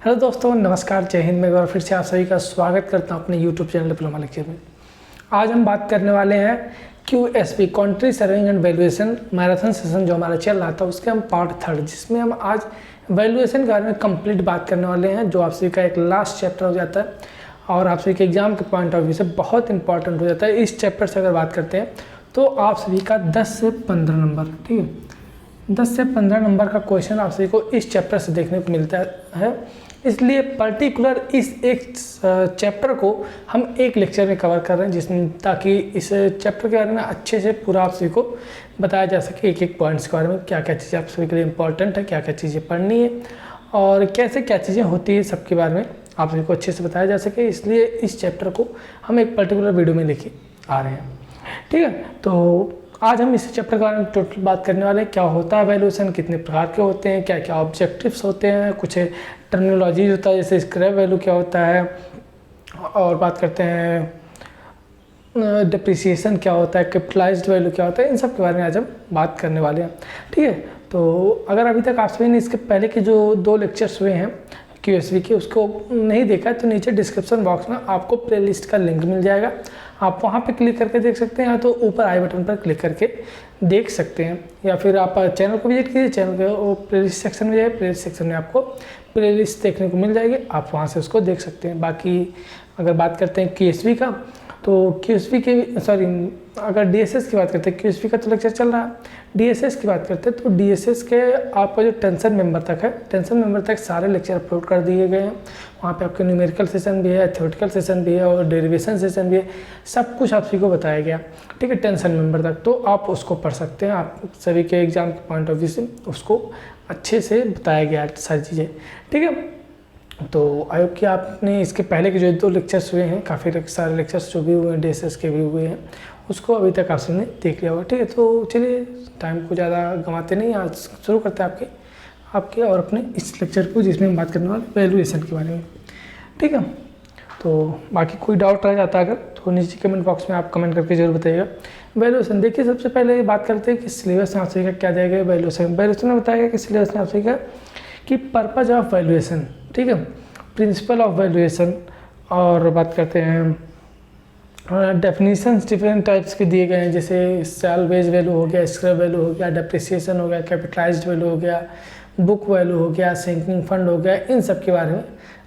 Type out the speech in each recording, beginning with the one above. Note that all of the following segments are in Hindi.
हेलो दोस्तों, नमस्कार, जय हिंद। मैं एक बार फिर से आप सभी का स्वागत करता हूं अपने यूट्यूब चैनल डिप्लोमा लेक्चर में। आज हम बात करने वाले हैं QSP country serving and valuation marathon session जो हमारा चल रहा था, उसके हम पार्ट 3 जिसमें हम आज वैल्यूएशन के बारे में कंप्लीट बात करने वाले हैं, जो आप सभी का एक लास्ट चैप्टर हो जाता है और आप सभी के एग्जाम के पॉइंट ऑफ व्यू से बहुत इंपॉर्टेंट हो जाता है। इस चैप्टर से अगर बात करते हैं तो आप सभी का 10 से 15 नंबर, ठीक है, 10 से 15 नंबर का क्वेश्चन आप सभी को इस चैप्टर से देखने को मिलता है। इसलिए पर्टिकुलर इस एक चैप्टर को हम एक लेक्चर में कवर कर रहे हैं, जिसमें ताकि इस चैप्टर के बारे में अच्छे से पूरा आप सभी को बताया जा सके, एक एक पॉइंट्स के बारे में, क्या क्या चीज़ें आप सभी के लिए इंपॉर्टेंट है, क्या क्या चीज़ें पढ़नी है और कैसे क्या चीज़ें होती है, सबके बारे में आप सभी को अच्छे से बताया जा सके। इसलिए इस चैप्टर को हम एक पर्टिकुलर वीडियो में लेके आ रहे हैं, ठीक है। तो आज हम इस चैप्टर के बारे में टोटल बात करने वाले हैं। क्या होता है वैल्यूएशन, कितने प्रकार के होते हैं, क्या क्या ऑब्जेक्टिव्स होते हैं, कुछ टर्मिनोलॉजी होता है जैसे स्क्रैप वैल्यू क्या होता है, और बात करते हैं डिप्रिसिएशन क्या होता है, कैपिटलाइज्ड वैल्यू क्या होता है, इन सब के बारे में आज हम बात करने वाले हैं, ठीक है। तो अगर अभी तक आप सभी ने इसके पहले के जो 2 लेक्चर्स हुए हैं QSP के, उसको नहीं देखा तो नीचे डिस्क्रिप्शन बॉक्स में आपको प्लेलिस्ट का लिंक मिल जाएगा, आप वहाँ पे क्लिक करके देख सकते हैं, या तो ऊपर आई बटन पर क्लिक करके देख सकते हैं, या फिर आप चैनल को विजिट कीजिए, चैनल के वो प्लेलिस्ट सेक्शन में जाइए, प्लेलिस्ट सेक्शन में आपको प्लेलिस्ट देखने को मिल जाएगी, आप वहाँ से उसको देख सकते हैं। बाकी अगर बात करते हैं QSP का, तो QSP के अगर DSS की बात करते हैं, QSP का तो लेक्चर चल रहा है, DSS की बात करते हैं तो DSS के आपका जो टेंशन मेंबर तक है, टेंशन मेंबर तक सारे लेक्चर अपलोड कर दिए गए हैं। वहाँ पे आपके न्यूमेरिकल सेशन भी है, थ्योरेटिकल सेशन भी है और डेरिवेशन सेशन भी है, सब कुछ आप सभी को बताया गया, ठीक है, टेंशन मेंबर तक। तो आप उसको पढ़ सकते हैं, आप सभी के एग्जाम के पॉइंट ऑफ व्यू से उसको अच्छे से बताया गया सारी चीज़ें, ठीक है। तो आई होप कि आपने इसके पहले के जो 2 लेक्चर्स हुए हैं, काफ़ी सारे लेक्चर्स जो भी हुए हैं DSS के भी हुए हैं, उसको अभी तक आपने देख लिया होगा, ठीक है। तो चलिए टाइम को ज़्यादा गंवाते नहीं, आज शुरू करते हैं आपके और अपने इस लेक्चर को, जिसमें हम बात करने वाले वैल्यूएशन के बारे में, ठीक है। तो बाकी कोई डाउट रह जाता है अगर, तो नीचे कमेंट बॉक्स में आप कमेंट करके जरूर बताइएगा। वैल्यूएशन देखिए, सबसे पहले बात करते हैं कि सिलेबस में आप सभी का क्या जाएगा। वैल्यूएशन में बताया गया कि सिलेबस में आप सभी का कि पर्पज ऑफ वैल्यूएशन, ठीक है, प्रिंसिपल ऑफ वैल्यूएशन, और बात करते हैं डेफिनेशंस डिफरेंट टाइप्स के दिए गए हैं, जैसे सैलवेज वैल्यू हो गया, स्क्रैप वैल्यू हो गया, डेप्रिसिएशन हो गया, कैपिटलाइज्ड वैल्यू हो गया, बुक वैल्यू हो गया, सिंकिंग फंड हो गया। इन सब के बारे में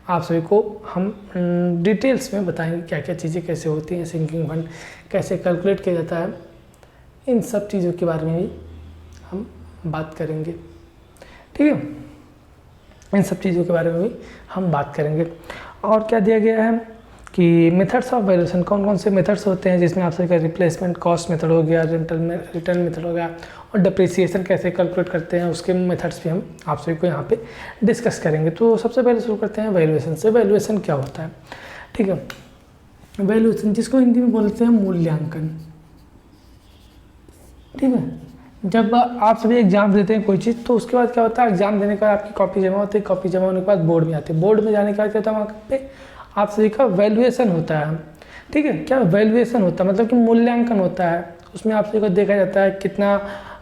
आप सभी को हम डिटेल्स में बताएंगे, क्या क्या चीज़ें कैसे होती हैं, सिंकिंग फंड कैसे कैलकुलेट किया जाता है, इन सब चीज़ों के बारे में भी हम बात करेंगे, ठीक है। इन सब चीज़ों के बारे में भी हम बात करेंगे। और क्या दिया गया है कि मेथड्स ऑफ वैल्यूएशन, कौन कौन से मेथड्स होते हैं, जिसमें आप सभी का रिप्लेसमेंट कॉस्ट मेथड हो गया, रिटर्न मेथड हो गया, और डिप्रिसिएशन कैसे कैलकुलेट करते हैं, उसके मेथड्स भी हम आप सभी को यहाँ पे डिस्कस करेंगे। तो सबसे पहले शुरू करते हैं वैल्यूएशन से। वैल्यूएशन क्या होता है, ठीक है। वैल्यूएशन जिसको हिंदी में बोलते हैं मूल्यांकन, ठीक है। जब आप सभी एग्जाम देते हैं कोई चीज़, तो उसके बाद क्या होता है, एग्जाम देने के बाद आपकी कॉपी जमा होती है, कॉपी जमा होने के बाद बोर्ड में आती है, बोर्ड में जाने के बाद क्या होता है, वहाँ पे आप सभी का वैल्यूएशन होता है, ठीक है। क्या वैल्यूएशन होता है, मतलब कि मूल्यांकन होता है, उसमें आप सभी को देखा जाता है कितना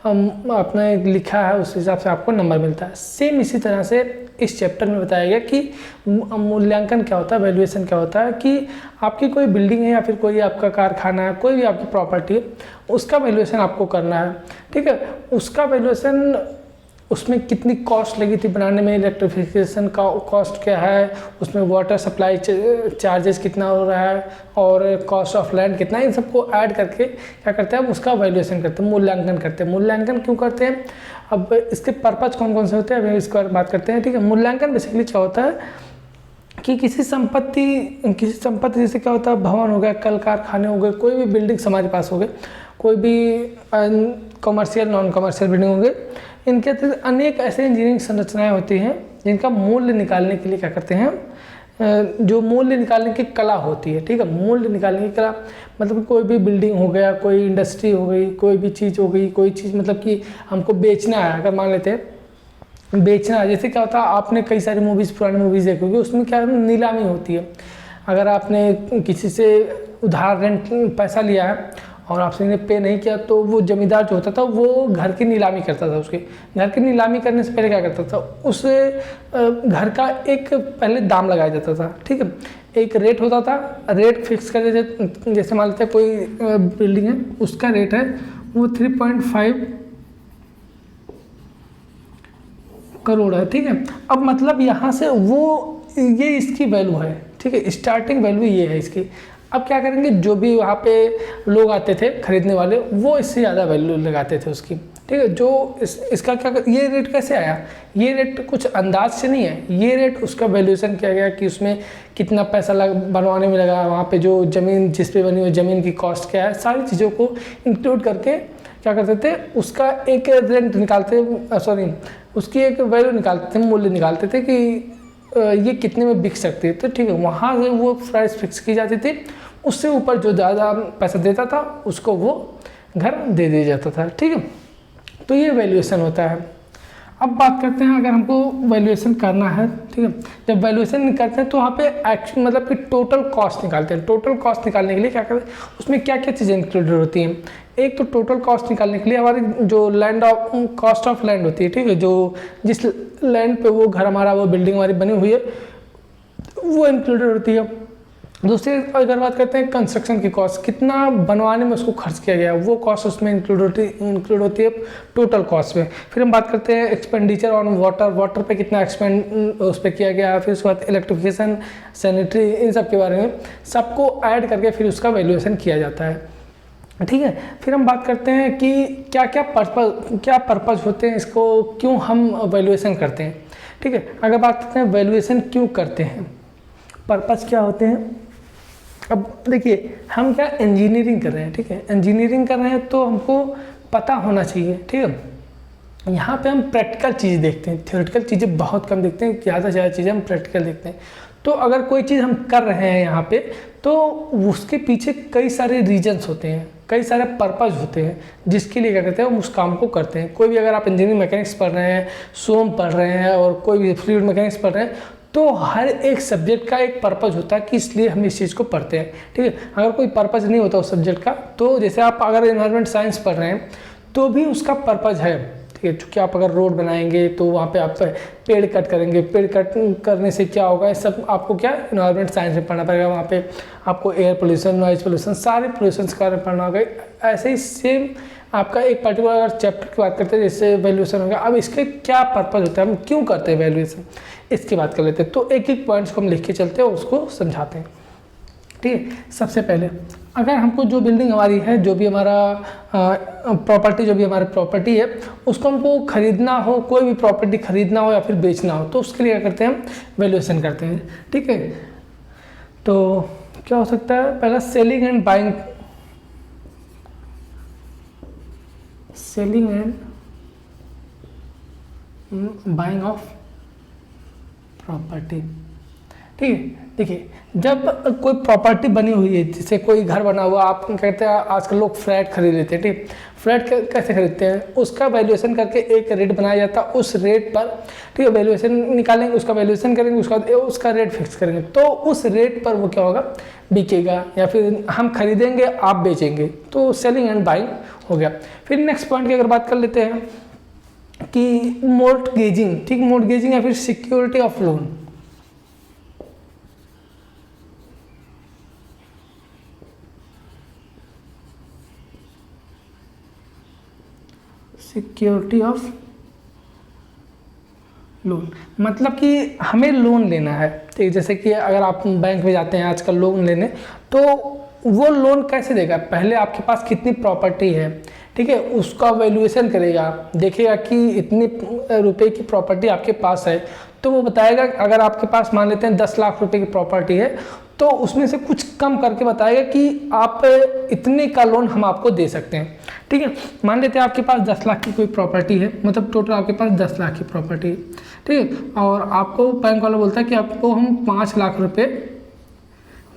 आपने लिखा है, उस हिसाब से आपको नंबर मिलता है। सेम इसी तरह से इस चैप्टर में बताया गया कि मूल्यांकन क्या होता है, वैल्यूएशन क्या होता है, कि आपकी कोई बिल्डिंग है या फिर कोई आपका कारखाना है, कोई भी आपकी प्रॉपर्टी है, उसका वैल्यूएशन आपको करना है, ठीक है। उसका वैल्यूएशन, उसमें कितनी कॉस्ट लगी थी बनाने में, इलेक्ट्रिफिकेशन का कॉस्ट क्या है, उसमें वाटर सप्लाई चार्जेस कितना हो रहा है, और कॉस्ट ऑफ लैंड कितना है, इन सबको ऐड करके क्या करते हैं, हम उसका वैल्यूएशन करते हैं, मूल्यांकन करते हैं। मूल्यांकन क्यों करते हैं, अब इसके पर्पज कौन कौन से होते हैं, अभी इसके बारे में बात करते हैं, ठीक है। मूल्यांकन बेसिकली क्या होता है कि किसी संपत्ति जैसे क्या होता है, भवन हो गया, कल कारखाने हो गए, कोई भी बिल्डिंग्स हमारे पास हो गए, कोई भी कॉमर्शियल नॉन कॉमर्शियल बिल्डिंग हो गए, इनके अतिरिक्त अनेक ऐसे इंजीनियरिंग संरचनाएं होती हैं जिनका मूल्य निकालने के लिए क्या करते हैं, जो मूल्य निकालने की कला होती है, ठीक है। मूल्य निकालने की कला मतलब कोई भी बिल्डिंग हो गया, कोई इंडस्ट्री हो गई, कोई भी चीज़ हो गई, कोई चीज़ मतलब कि हमको बेचना है, अगर मान लेते हैं बेचना, जैसे क्या होता है, आपने कई सारी मूवीज़, पुरानी मूवीज़ देखी होगी, उसमें क्या नीलामी होती है। अगर आपने किसी से उधार रेंट पैसा लिया है और आपसे ने पे नहीं किया तो वो जमींदार जो होता था वो घर की नीलामी करता था। उसके घर की नीलामी करने से पहले क्या करता था, उस घर का एक पहले दाम लगाया जाता था, ठीक है, एक रेट होता था, रेट फिक्स कर देते। जैसे मान लेते हैं कोई बिल्डिंग है, उसका रेट है वो 3.5 करोड़ है, ठीक है। अब मतलब यहाँ से वो ये इसकी वैल्यू है, ठीक है, स्टार्टिंग वैल्यू ये है इसकी। अब क्या करेंगे, जो भी वहाँ पे लोग आते थे खरीदने वाले, वो इससे ज़्यादा वैल्यू लगाते थे उसकी, ठीक है। जो इसका क्या ये रेट कैसे आया, ये रेट कुछ अंदाज से नहीं है, ये रेट उसका वैल्यूएशन किया गया कि उसमें कितना पैसा बनवाने में लगा, वहाँ पे जो ज़मीन जिस पे बनी हुई ज़मीन की कॉस्ट क्या है, सारी चीज़ों को इंक्लूड करके क्या करते थे, उसका एक रेंट निकालते, उसकी एक वैल्यू निकालते थे, मूल्य निकालते थे कि ये कितने में बिक सकती है। तो ठीक है, वहाँ से वो प्राइस फिक्स की जाती थी, उससे ऊपर जो ज़्यादा पैसा देता था उसको वो घर दे दिया जाता था, ठीक है। तो ये वैल्यूएशन होता है। अब बात करते हैं, अगर हमको वैल्यूएशन करना है, ठीक है, जब वैल्यूएशन करते हैं तो वहाँ पे एक्चुअल मतलब कि टोटल कॉस्ट निकालते हैं। टोटल कॉस्ट निकालने के लिए क्या करते हैं, उसमें क्या क्या चीज़ें इंक्लूडेड होती हैं। एक तो टोटल कॉस्ट निकालने के लिए हमारी जो कॉस्ट ऑफ लैंड होती है, ठीक है, जो जिस लैंड पे वो घर हमारा, वो बिल्डिंग हमारी बनी हुई है, वो इंक्लूडेड होती है। दूसरी अगर बात करते हैं कंस्ट्रक्शन की कॉस्ट, कितना बनवाने में उसको खर्च किया गया, वो कॉस्ट उसमें इंक्लूड होती है टोटल कॉस्ट में। फिर हम बात करते हैं एक्सपेंडिचर ऑन वाटर पे कितना एक्सपेंड उस पर किया गया, फिर उसके बाद इलेक्ट्रिफिकेशन, सैनिटरी, इन सब के बारे में सबको ऐड करके फिर उसका वैल्यूएशन किया जाता है, ठीक है। फिर हम बात करते हैं कि क्या पर्पज़ होते हैं, इसको क्यों हम वैल्यूएशन करते हैं, ठीक है। अगर बात करते हैं वैल्यूएशन क्यों करते हैं, पर्पज़ क्या होते हैं। अब देखिए, हम क्या इंजीनियरिंग कर रहे हैं, ठीक है, इंजीनियरिंग कर रहे हैं तो हमको पता होना चाहिए, ठीक है। यहाँ पे हम प्रैक्टिकल चीज़ देखते हैं, थ्योरेटिकल चीज़ें बहुत कम देखते हैं, ज़्यादा से ज़्यादा चीज़ें हम प्रैक्टिकल देखते हैं। तो अगर कोई चीज़ हम कर रहे हैं यहाँ पे, तो उसके पीछे कई सारे रीजन्स होते हैं, कई सारे पर्पज़ होते हैं, जिसके लिए क्या करते हैं हम उस काम को करते हैं। कोई भी अगर आप इंजीनियरिंग मैकेनिक्स पढ़ रहे हैं, सोम पढ़ रहे हैं, और कोई भी फ्लूइड मैकेनिक्स पढ़ रहे हैं, तो हर एक सब्जेक्ट का एक पर्पज़ होता है कि इसलिए हम इस चीज़ को पढ़ते हैं, ठीक है। अगर कोई पर्पज़ नहीं होता उस सब्जेक्ट का, तो जैसे आप अगर एनवायरनमेंट साइंस पढ़ रहे हैं तो भी उसका पर्पज़ है, ठीक है। चूँकि आप अगर रोड बनाएंगे तो वहाँ पे आप पेड़ कट करेंगे, पेड़ कट करने से क्या होगा, सब आपको क्या एनवायरनमेंट साइंस में पढ़ना पड़ेगा। वहाँ पे आपको एयर पोल्यूशन, नॉइज़ पोल्यूशन, सारे पोल्यूशन के बारे में पढ़ना होगा। ऐसे ही सेम आपका एक पर्टिकुलर अगर चैप्टर की बात करते हैं, जैसे वैल्यूएशन होगा, अब इसके क्या पर्पज़ होता है, हम क्यों करते हैं वैल्यूएशन, इसकी बात कर लेते हैं। तो एक एक पॉइंट्स को हम लिख के चलते हैं और उसको समझाते हैं, ठीक है। सबसे पहले अगर हमको जो बिल्डिंग हमारी है, जो भी हमारा प्रॉपर्टी, जो भी हमारी प्रॉपर्टी है, उसको हमको खरीदना हो, कोई भी प्रॉपर्टी खरीदना हो या फिर बेचना हो, तो उसके लिए क्या करते हैं हम वैल्यूएशन करते हैं, ठीक है। तो क्या हो सकता है, पहला selling and buying, selling and buying of property, ठीक है। देखिए, जब कोई प्रॉपर्टी बनी हुई है, जैसे कोई घर बना हुआ, आप कहते हैं आजकल लोग फ्लैट खरीद लेते हैं, ठीक। फ्लैट कैसे खरीदते हैं, उसका वैल्यूएशन करके एक रेट बनाया जाता है, उस रेट पर, ठीक है, वैल्यूएशन निकालेंगे, उसका वैल्यूएशन करेंगे, उसका रेट फिक्स करेंगे, तो उस रेट पर वो क्या होगा, बिकेगा, या फिर हम खरीदेंगे, आप बेचेंगे, तो सेलिंग एंड बाइंग हो गया। फिर नेक्स्ट पॉइंट की अगर बात कर लेते हैं कि मॉर्टगेजिंग, ठीक, मॉर्टगेजिंग या फिर security of loan, security of loan मतलब कि हमें लोन लेना है, ठीक। जैसे कि अगर आप बैंक में जाते हैं आजकल लोन लेने, तो वो लोन कैसे देगा, पहले आपके पास कितनी प्रॉपर्टी है, ठीक है, उसका वैल्यूएशन करेगा, देखेगा कि इतनी रुपए की प्रॉपर्टी आपके पास है, तो वो बताएगा। अगर आपके पास मान लेते हैं 10 लाख रुपए की प्रॉपर्टी है, तो उसमें से कुछ कम करके बताएगा कि आप इतने का लोन हम आपको दे सकते हैं, ठीक है। मान लेते हैं आपके पास 10 लाख की कोई प्रॉपर्टी है, मतलब टोटल आपके पास 10 लाख की प्रॉपर्टी है, ठीक है, और आपको बैंक वाला बोलता है कि आपको हम 5 लाख रुपए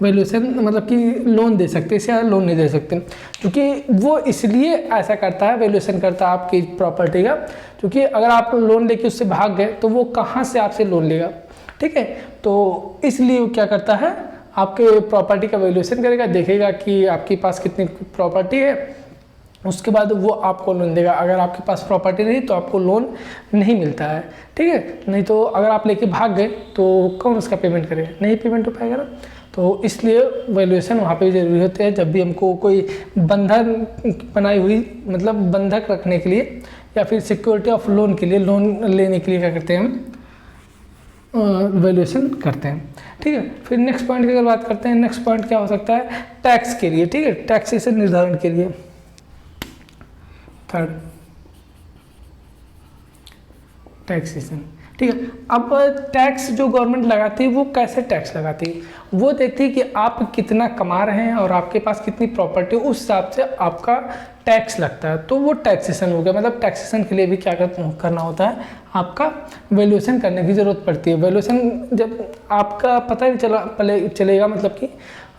वैल्यूएशन मतलब कि लोन दे सकते हैं, इससे ज़्यादा लोन नहीं दे सकते, क्योंकि वो इसलिए ऐसा करता है, वैल्यूएशन करता है आपकी प्रॉपर्टी का, क्योंकि अगर आप लोन लेके उससे भाग गए तो वो कहाँ से आपसे लोन लेगा, ठीक है। तो इसलिए वो क्या करता है, आपके प्रॉपर्टी का वैल्यूएशन करेगा, देखेगा कि आपके पास कितनी प्रॉपर्टी है, उसके बाद वो आपको लोन देगा। अगर आपके पास प्रॉपर्टी नहीं तो आपको लोन नहीं मिलता है, ठीक है। नहीं तो अगर आप लेके भाग गए तो कौन उसका पेमेंट करेगा, नहीं पेमेंट हो पाएगा ना। तो इसलिए वैल्यूएशन वहाँ पे ज़रूरी होते हैं जब भी हमको कोई बंधन बनाई हुई, मतलब बंधक रखने के लिए या फिर सिक्योरिटी ऑफ लोन के लिए, लोन लेने के लिए क्या करते हैं हम वैल्यूएशन करते हैं, ठीक है। फिर नेक्स्ट पॉइंट की अगर बात करते हैं, नेक्स्ट पॉइंट क्या हो सकता है, टैक्स के लिए, ठीक है, टैक्सेशन निर्धारण के लिए। थर्ड, टैक्सेशन, ठीक है। अब टैक्स जो गवर्नमेंट लगाती है वो कैसे टैक्स लगाती है, वो देखती है कि आप कितना कमा रहे हैं और आपके पास कितनी प्रॉपर्टी, उस हिसाब से आपका टैक्स लगता है। तो वो टैक्सेशन हो गया। मतलब टैक्सेशन के लिए भी क्या करना होता है, आपका वैल्यूएशन करने की ज़रूरत पड़ती है। वैल्यूएशन जब आपका पता ही चलेगा, मतलब कि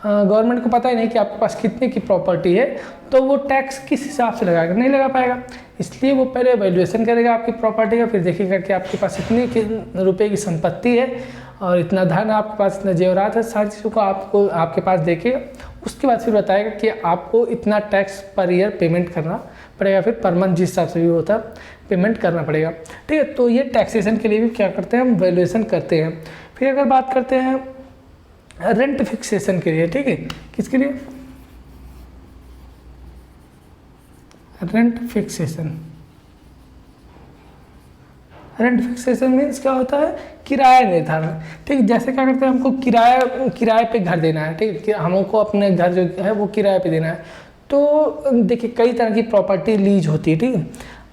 गवर्नमेंट को पता ही नहीं कि आपके पास कितने की प्रॉपर्टी है, तो वो टैक्स किस हिसाब से लगाएगा, नहीं लगा पाएगा। इसलिए वो पहले वैल्यूएशन करेगा आपकी प्रॉपर्टी का, फिर देखेगा कि आपके पास इतने रुपए की संपत्ति है और इतना धन है आपके पास, इतना जेवरात है, सारी चीज़ों को आपको आपके पास देखेगा। उसके बाद फिर बताएगा कि आपको इतना टैक्स पर ईयर पेमेंट करना पड़ेगा, फिर पर मंथ जिस हिसाब से भी होता है पेमेंट करना पड़ेगा, ठीक है। तो ये टैक्सेशन के लिए भी क्या करते हैं, हम वैल्यूएशन करते हैं। फिर अगर बात करते हैं रेंट फिक्सेशन के लिए, ठीक है, किसके लिए, rent fixation. Rent fixation means क्या होता है, किराया निर्धारण, ठीक है। जैसे क्या करते हैं, हमको किराए पे घर देना है, ठीक है, हमको अपने घर जो है वो किराए पे देना है। तो देखिए कई तरह की प्रॉपर्टी लीज होती है, ठीक है।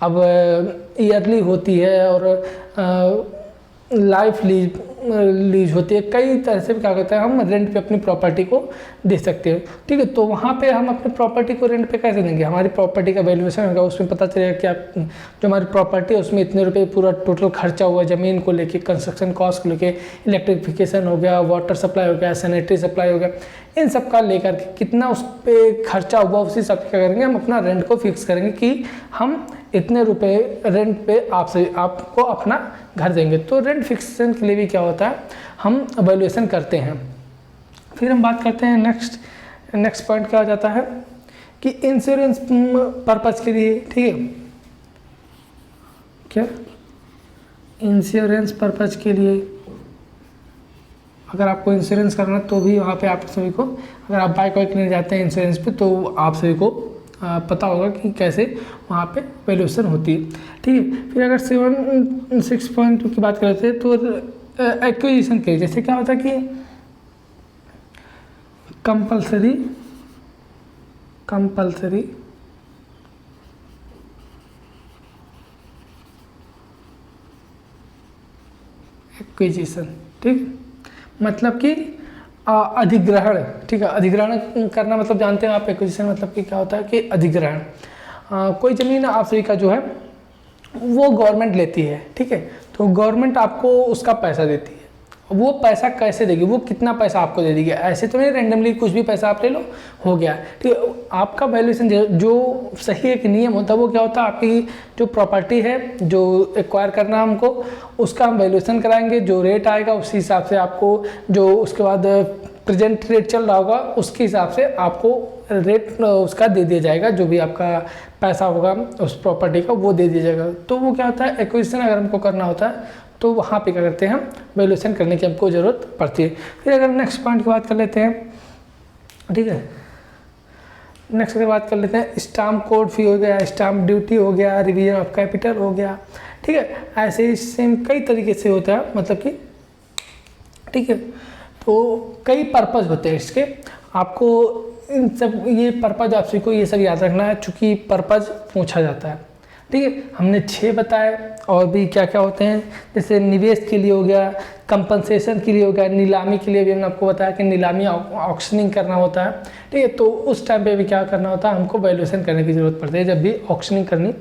अब ईयरली होती है और लाइफ लीज होती है। कई तरह से क्या कहते हैं, हम रेंट पे अपनी प्रॉपर्टी को दे सकते हैं, ठीक है। तो वहाँ पे हम अपनी प्रॉपर्टी को रेंट पे कैसे देंगे, हमारी प्रॉपर्टी का वैल्यूएशन होगा, उसमें पता चलेगा कि आप जो हमारी प्रॉपर्टी है उसमें इतने रुपए पूरा टोटल खर्चा हुआ, ज़मीन को लेके, कंस्ट्रक्शन कॉस्ट को लेके, इलेक्ट्रिफिकेशन हो गया, वाटर सप्लाई हो गया, सैनिटरी सप्लाई हो गया, इन सब का लेकर के कितना उस पर खर्चा हुआ, उसी हिसाब से क्या करेंगे, हम अपना रेंट को फिक्स करेंगे कि हम इतने रुपए रेंट पे आपको अपना घर देंगे। तो रेंट फिक्सेशन के लिए भी क्या होता है, हम वैल्यूएशन करते हैं। फिर हम बात करते हैं नेक्स्ट पॉइंट क्या हो जाता है कि इंश्योरेंस पर्पज के लिए, ठीक है, क्या इंश्योरेंस पर्पज के लिए अगर आपको इंश्योरेंस करना तो भी वहाँ पे आप सभी को, अगर आप बाइक वाइक लेने जाते हैं इंश्योरेंस पे, तो आप सभी को पता होगा कि कैसे वहाँ पे वैल्यूएशन होती है, ठीक है। फिर अगर 6.2 की बात करते हैं तो एक्विजिशन के, जैसे क्या होता है कि कंपल्सरी एक्विजिशन, ठीक, मतलब कि अधिग्रहण, ठीक है। अधिग्रहण करना मतलब जानते हैं आप, एक्विजिशन मतलब कि क्या होता है कि अधिग्रहण। कोई ज़मीन आप सभी का जो है वो गवर्नमेंट लेती है, ठीक है। तो गवर्नमेंट आपको उसका पैसा देती है। वो पैसा कैसे देगी, वो कितना पैसा आपको दे देगी, ऐसे तो नहीं रैंडमली कुछ भी पैसा आप ले लो हो गया, ठीक है। आपका वैल्यूएशन जो सही एक नियम होता है वो क्या होता है, आपकी जो प्रॉपर्टी है जो एक्वायर करना हमको, उसका हम वैल्यूएशन कराएंगे, जो रेट आएगा उसी हिसाब से आपको, जो उसके बाद प्रेजेंट रेट चल रहा होगा उसके हिसाब से आपको रेट उसका दे दिया जाएगा, जो भी आपका पैसा होगा उस प्रॉपर्टी का वो दे दिया जाएगा। तो वो क्या होता है, एक्विजिशन अगर हमको करना होता है तो वहाँ पे क्या करते हैं, हम वैल्यूएशन करने की हमको ज़रूरत पड़ती है। फिर अगर नेक्स्ट पॉइंट की बात कर लेते हैं, ठीक है, नेक्स्ट अगर बात कर लेते हैं, स्टाम्प कोड फी हो गया, स्टाम्प ड्यूटी हो गया, रिवीजन ऑफ कैपिटल हो गया, ठीक है। ऐसे ही सेम कई तरीके से होता है, मतलब कि, ठीक है। तो कई पर्पज़ होते हैं इसके, आपको इन सब ये पर्पज़ आप सभी को ये सब याद रखना है, चूँकि पर्पज़ पूछा जाता है, ठीक है। हमने 6 बताए, और भी क्या क्या होते हैं, जैसे निवेश के लिए हो गया, कंपनसेशन के लिए हो गया, नीलामी के लिए भी हमने आपको बताया कि नीलामी ऑक्शनिंग करना होता है, ठीक है। तो उस टाइम पे भी क्या करना होता है, हमको वैल्यूएशन करने की ज़रूरत पड़ती है जब भी ऑक्शनिंग करनी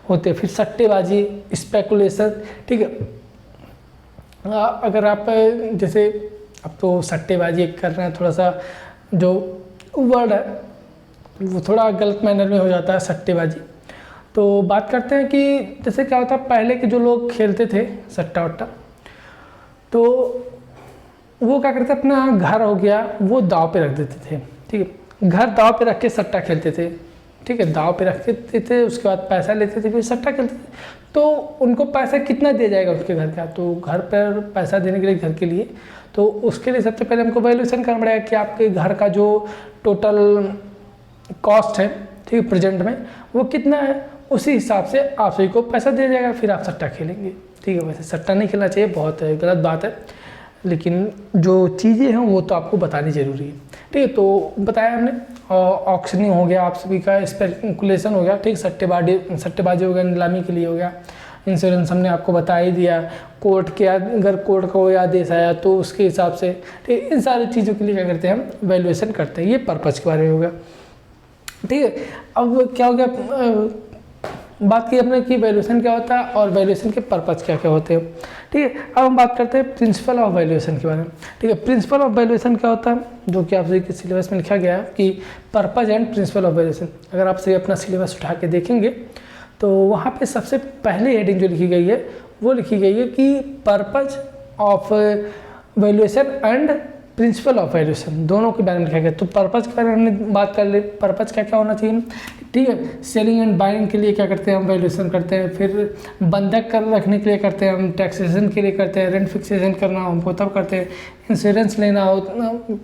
होती है। फिर सट्टेबाजी, स्पेकुलेशन, ठीक है। अगर आप जैसे अब तो सट्टेबाजी कर रहे हैं, थोड़ा सा जो वर्ड है वो थोड़ा गलत मैनर में हो जाता है सट्टेबाजी। तो बात करते हैं कि जैसे क्या होता है, पहले के जो लोग खेलते थे सट्टा वट्टा, तो वो क्या करते अपना घर हो गया वो दाव पे रख देते थे, ठीक है, घर दाव पे रख के सट्टा खेलते थे, ठीक है, दाव पे रख देते थे, उसके बाद पैसा लेते थे, फिर सट्टा खेलते थे। तो उनको पैसा कितना दिया जाएगा उसके घर का, तो घर पर पैसा देने के लिए, घर के लिए, तो उसके लिए सबसे पहले हमको वैल्यूएशन करना पड़ेगा कि आपके घर का जो टोटल कॉस्ट है, ठीक है, प्रेजेंट में वो कितना है, उसी हिसाब से आप सभी को पैसा दिया जाएगा, फिर आप सट्टा खेलेंगे, ठीक है। वैसे सट्टा नहीं खेलना चाहिए, बहुत गलत बात है, लेकिन जो चीज़ें हैं वो तो आपको बतानी ज़रूरी है, ठीक है। तो बताया हमने, ऑक्शनिंग हो गया, आप सभी का स्पेकुलेशन हो गया, ठीक, सट्टेबाजी हो गया, नीलामी के लिए हो गया, इंश्योरेंस हमने आपको बता ही दिया, कोर्ट के अगर कोर्ट का कोई आदेश आया तो उसके हिसाब से, ठीक, इन सारी चीज़ों के लिए क्या करते हैं हम वैल्यूएशन करते हैं। ये पर्पज़ के बारे में होगा, ठीक है। अब क्या हो गया, बात की हमने कि वैल्यूएशन क्या होता है और वैल्यूएशन के पर्पज़ क्या क्या होते हैं, ठीक है। अब हम बात करते हैं प्रिंसिपल ऑफ वैल्यूएशन के बारे में, ठीक है। प्रिंसिपल ऑफ वैल्यूएशन क्या होता है, जो कि आप सभी के सिलेबस में लिखा गया है कि purpose and principle of valuation. अगर आप सभी अपना सिलेबस उठा के देखेंगे तो वहाँ पे सबसे पहले हेडिंग जो लिखी गई है वो लिखी गई है कि purpose of valuation and principle of valuation, दोनों के बारे में लिखा गया। तो पर्पज़ के बारे में हमने बात कर ली, पर्पज़ क्या क्या होना चाहिए, ठीक है। सेलिंग एंड बाइंग के लिए क्या करते हैं हम वैल्यूएशन करते हैं, फिर बंधक कर रखने के लिए करते हैं हम, टैक्सेशन के लिए करते हैं, रेंट फिक्सेशन करना हमको तब करते हैं, इंश्योरेंस लेना हो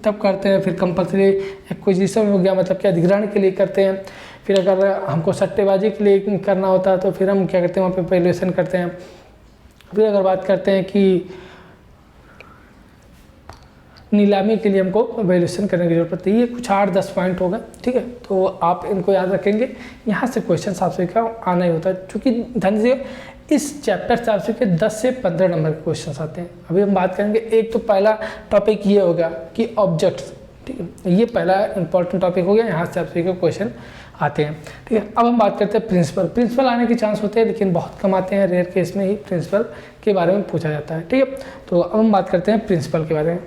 तब करते हैं, फिर कंपल्सरी एक्विजिशन हो गया मतलब कि अधिग्रहण के लिए करते हैं, फिर अगर हमको सट्टेबाजी के लिए करना होता है तो फिर हम क्या करते हैं वहाँ पे वैल्यूएशन करते हैं। फिर अगर बात करते हैं कि नीलामी के लिए हमको वैल्यूएशन करने की जरूरत पड़ती है। ये कुछ 8-10 पॉइंट होगा, ठीक है, तो आप इनको याद रखेंगे, यहाँ से क्वेश्चन आपसे का आना ही होता है, चूँकि ध्यान दीजिए इस चैप्टर से आपसे के 10 से 15 नंबर के क्वेश्चन आते हैं। अभी हम बात करेंगे, एक तो पहला टॉपिक ये होगा कि ऑब्जेक्ट्स, ठीक है, ये पहला इंपॉर्टेंट टॉपिक हो गया, यहाँ से आपसे के क्वेश्चन आते हैं, ठीक है। अब हम बात करते हैं प्रिंसिपल। प्रिंसिपल आने के चांस होते हैं लेकिन बहुत कम आते हैं, रेयर केस में ही प्रिंसिपल के बारे में पूछा जाता है, ठीक है। तो अब हम बात करते हैं प्रिंसिपल के बारे में,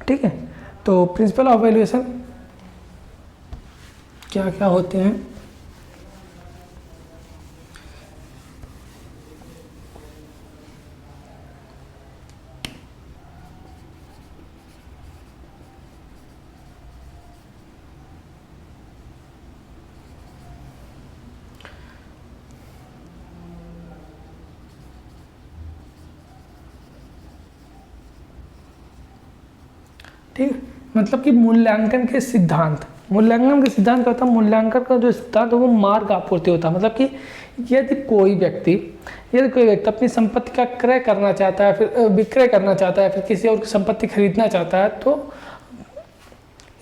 ठीक है। तो प्रिंसिपल ऑफ वैल्यूएशन क्या क्या होते हैं, ठीक, मतलब कि मूल्यांकन के सिद्धांत। मूल्यांकन के सिद्धांत क्या होता है, मूल्यांकन का जो सिद्धांत है वो मार्ग आपूर्ति होता है, मतलब कि यदि कोई व्यक्ति अपनी संपत्ति का क्रय करना चाहता है, फिर विक्रय करना चाहता है, फिर किसी और की संपत्ति खरीदना चाहता है, तो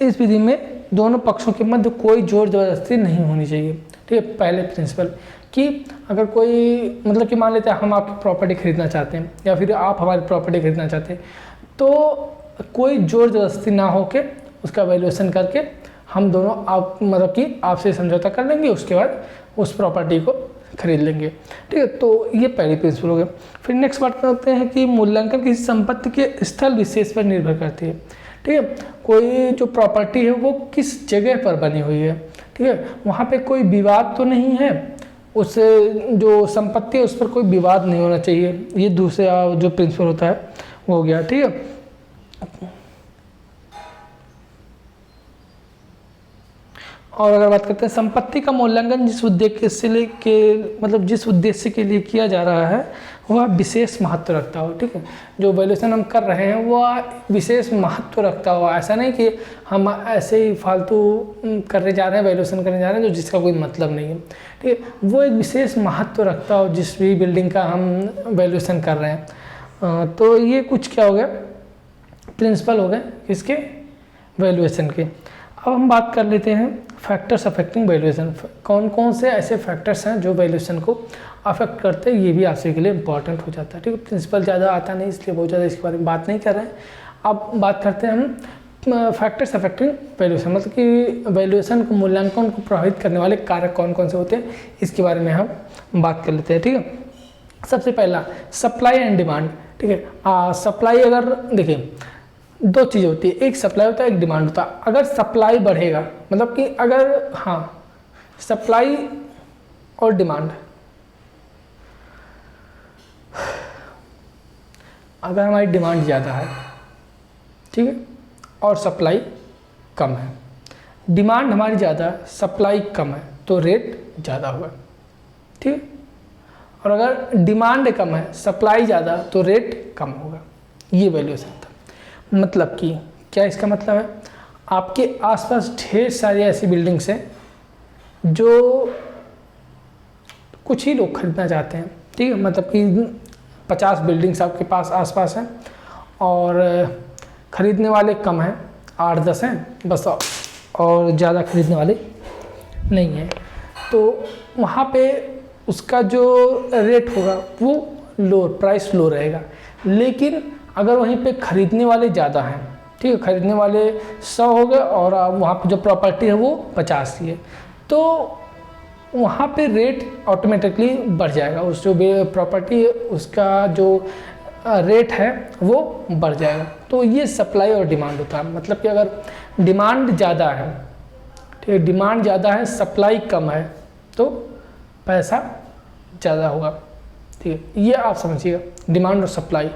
इस विधि में दोनों पक्षों के मध्य कोई जोर जबरदस्ती नहीं होनी चाहिए, ठीक है। पहले प्रिंसिपल कि अगर कोई मतलब कि मान लेते हैं हम आपकी प्रॉपर्टी खरीदना चाहते हैं या फिर आप हमारी प्रॉपर्टी खरीदना चाहते हैं, तो कोई जोर जबरदस्ती ना होके उसका वैल्यूएशन करके हम दोनों आप मतलब कि आपसे समझौता कर लेंगे, उसके बाद उस प्रॉपर्टी को खरीद लेंगे, ठीक है। तो ये पहली प्रिंसिपल हो गया। फिर नेक्स्ट बात करते हैं कि मूल्यांकन किसी संपत्ति के स्थल विशेष पर निर्भर करती है, ठीक है। कोई जो प्रॉपर्टी है वो किस जगह पर बनी हुई है, ठीक है, वहाँ पे कोई विवाद तो नहीं है, उस जो संपत्ति है उस पर कोई विवाद नहीं होना चाहिए, ये दूसरा जो प्रिंसिपल होता है वो हो गया, ठीक है। और अगर बात करते हैं संपत्ति का मूल्यांकन जिस उद्देश्य के मतलब जिस उद्देश्य के लिए किया जा रहा है वह विशेष महत्व रखता हो, ठीक है। जो वैल्यूएशन हम कर रहे हैं वह विशेष महत्व रखता हो, ऐसा नहीं कि हम ऐसे ही फालतू करने जा रहे हैं, वैल्यूएशन करने जा रहे हैं जो जिसका कोई मतलब नहीं है, ठीक है। वो एक विशेष महत्व रखता हो जिस भी बिल्डिंग का हम वैल्यूएशन कर रहे हैं। तो ये कुछ क्या हो गया, प्रिंसिपल हो गए इसके वैल्यूएशन के। अब हम बात कर लेते हैं फैक्टर्स अफेक्टिंग वैल्यूएशन। कौन कौन से ऐसे फैक्टर्स हैं जो वैल्यूएशन को अफेक्ट करते हैं, ये भी आपसे के लिए इंपॉर्टेंट हो जाता है, ठीक है। प्रिंसिपल ज़्यादा आता नहीं इसलिए बहुत ज़्यादा इसके बारे में बात नहीं कर रहे हैं। अब बात करते हैं हम फैक्टर्स अफेक्टिंग वैल्यूएशन, मतलब कि वैल्यूएशन को मूल्यांकन को प्रभावित करने वाले कारक कौन कौन से होते हैं, इसके बारे में हम बात कर लेते हैं, ठीक है। सबसे पहला सप्लाई एंड डिमांड, ठीक है। सप्लाई अगर देखिए दो चीज़ें होती है, एक सप्लाई होता है एक डिमांड होता है। अगर सप्लाई बढ़ेगा मतलब कि अगर सप्लाई और डिमांड, अगर हमारी डिमांड ज़्यादा है ठीक है, और सप्लाई कम है। डिमांड हमारी ज़्यादा है, सप्लाई कम है, तो रेट ज़्यादा होगा। ठीक है, और अगर डिमांड कम है, सप्लाई ज़्यादा, तो रेट कम होगा। ये वैल्यूएशन था। मतलब कि क्या इसका मतलब है, आपके आसपास ढेर सारी ऐसी बिल्डिंग्स हैं जो कुछ ही लोग खरीदना चाहते हैं। ठीक है, मतलब कि 50 बिल्डिंग्स आपके पास आसपास हैं और ख़रीदने वाले कम हैं, 8-10 हैं बस, और ज़्यादा खरीदने वाले नहीं हैं। तो वहाँ पे उसका जो रेट होगा वो लो, प्राइस लो रहेगा। लेकिन अगर वहीं पे ख़रीदने वाले ज़्यादा हैं, ठीक है, ख़रीदने वाले 100 हो गए और वहाँ पे जो प्रॉपर्टी है वो 50 ही है, तो वहाँ पे रेट ऑटोमेटिकली बढ़ जाएगा। उस जो प्रॉपर्टी है उसका जो रेट है वो बढ़ जाएगा। तो ये सप्लाई और डिमांड होता है। मतलब कि अगर डिमांड ज़्यादा है, ठीक है, डिमांड ज़्यादा है, सप्लाई कम है, तो पैसा ज़्यादा होगा। ठीक है, ये आप समझिएगा, डिमांड और सप्लाई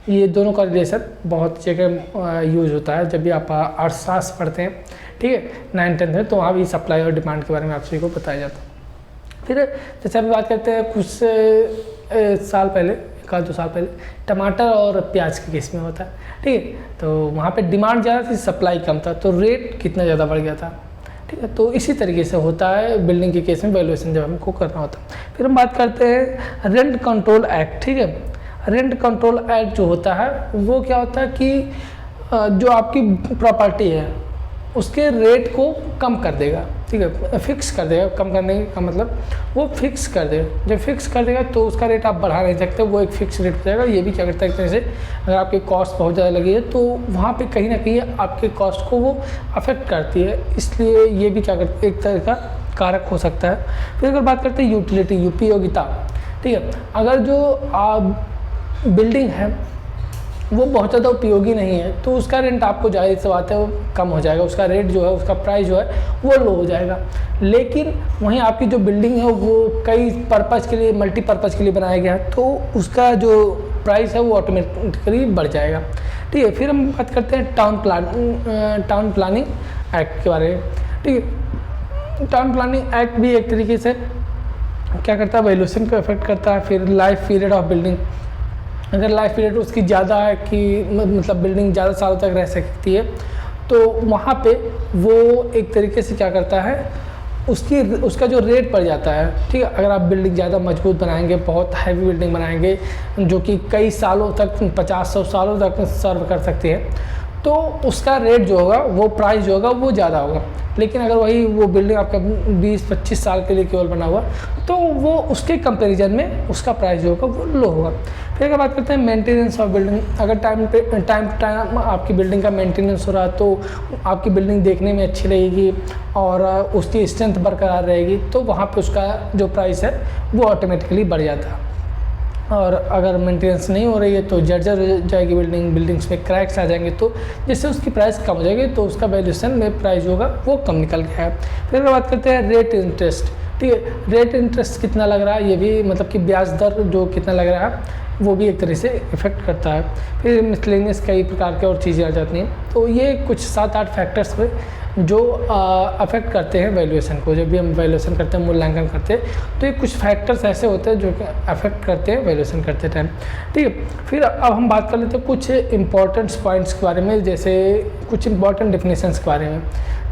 ये दोनों का रिलेशन बहुत जगह यूज होता है। जब भी आप अर्थशास्त्र पढ़ते हैं, ठीक है, 9-10 में, तो वहाँ भी सप्लाई और डिमांड के बारे में आप सभी को बताया जाता है। फिर जैसे अभी बात करते हैं, कुछ साल पहले, 1-2 साल पहले टमाटर और प्याज के केस में होता है। ठीक है, तो वहाँ पे डिमांड ज़्यादा थी, सप्लाई कम था, तो रेट कितना ज़्यादा बढ़ गया था। ठीक है, तो इसी तरीके से होता है बिल्डिंग के केस में वैल्यूएशन जब हमको करना होता है। फिर हम बात करते हैं रेंट कंट्रोल एक्ट। ठीक है, रेंट कंट्रोल एक्ट जो होता है वो क्या होता है कि जो आपकी प्रॉपर्टी है उसके रेट को कम कर देगा। ठीक है, फिक्स कर देगा। कम करने का मतलब वो फिक्स कर देगा। जब फिक्स कर देगा तो उसका रेट आप बढ़ा नहीं सकते, वो एक फिक्स रेट हो जाएगा। ये भी क्या करता है, एक तरह से अगर आपकी कॉस्ट बहुत ज़्यादा लगी है तो वहाँ पे कहीं ना कहीं आपके कॉस्ट को वो अफेक्ट करती है, इसलिए ये भी क्या करता है, एक तरह का कारक हो सकता है। फिर अगर बात करते हैं यूटिलिटी, उपयोगिता। ठीक है, अगर जो बिल्डिंग है वो बहुत ज़्यादा उपयोगी नहीं है तो उसका रेंट आपको जाहिर सी बात है वो कम हो जाएगा, उसका रेट जो है, उसका प्राइस जो है वो लो हो जाएगा। लेकिन वहीं आपकी जो बिल्डिंग है वो कई पर्पज़ के लिए, मल्टीपर्पज़ के लिए बनाया गया है, तो उसका जो प्राइस है वो ऑटोमेटिकली बढ़ जाएगा। ठीक है, फिर हम बात करते हैं टाउन प्लानिंग एक्ट के बारे में। ठीक है, टाउन प्लानिंग एक्ट भी एक तरीके से क्या करता है, वैल्यूएशन को अफेक्ट करता है। फिर लाइफ पीरियड ऑफ बिल्डिंग, अगर लाइफ पीरियड उसकी ज़्यादा है कि मतलब बिल्डिंग ज़्यादा सालों तक रह सकती है, तो वहाँ पे वो एक तरीके से क्या करता है, उसका जो रेट बढ़ जाता है। ठीक है, अगर आप बिल्डिंग ज़्यादा मजबूत बनाएंगे, बहुत हैवी बिल्डिंग बनाएंगे जो कि कई सालों तक, 50-100 सालों तक सर्व कर सकती है, तो उसका रेट जो होगा, वो प्राइस जो होगा वो ज़्यादा होगा। लेकिन अगर वही वो बिल्डिंग आपका 20-25 साल के लिए केवल बना हुआ, तो वो उसके कंपैरिजन में उसका प्राइस जो होगा वो लो होगा। फिर अगर बात करते हैं मेंटेनेंस ऑफ बिल्डिंग, अगर टाइम टू टाइम आपकी बिल्डिंग का मेंटेनेंस हो रहा है तो आपकी बिल्डिंग देखने में अच्छी रहेगी और उसकी स्ट्रेंथ बरकरार रहेगी, तो वहाँ पे उसका जो प्राइस है वो ऑटोमेटिकली बढ़ जाता है। और अगर मेंटेनेंस नहीं हो रही है तो जर्जर हो जाएगी बिल्डिंग्स में क्रैक्स आ जाएंगे, तो जिससे उसकी प्राइस कम हो जाएगी, तो उसका वैल्यूएशन में प्राइस होगा वो कम निकल गया है। फिर अगर बात करते हैं रेट इंटरेस्ट। ठीक है, रेट इंटरेस्ट कितना लग रहा है, ये भी मतलब कि ब्याज दर जो कितना लग रहा है वो भी एक तरह से इफेक्ट करता है। फिर मिसलेनियस कई प्रकार के और चीज़ें आ जाती हैं, तो ये कुछ 7-8 फैक्टर्स पे जो अफेक्ट करते हैं वैल्यूएशन को। जब भी हम वैल्यूएशन करते हैं, मूल्यांकन करते हैं, तो ये कुछ फैक्टर्स ऐसे होते हैं जो कि अफेक्ट करते हैं वैल्यूएशन करते टाइम। ठीक है, फिर अब हम बात कर लेते हैं कुछ इंपॉर्टेंट पॉइंट्स के बारे में, जैसे कुछ इंपॉर्टेंट डेफिनेशंस के बारे में,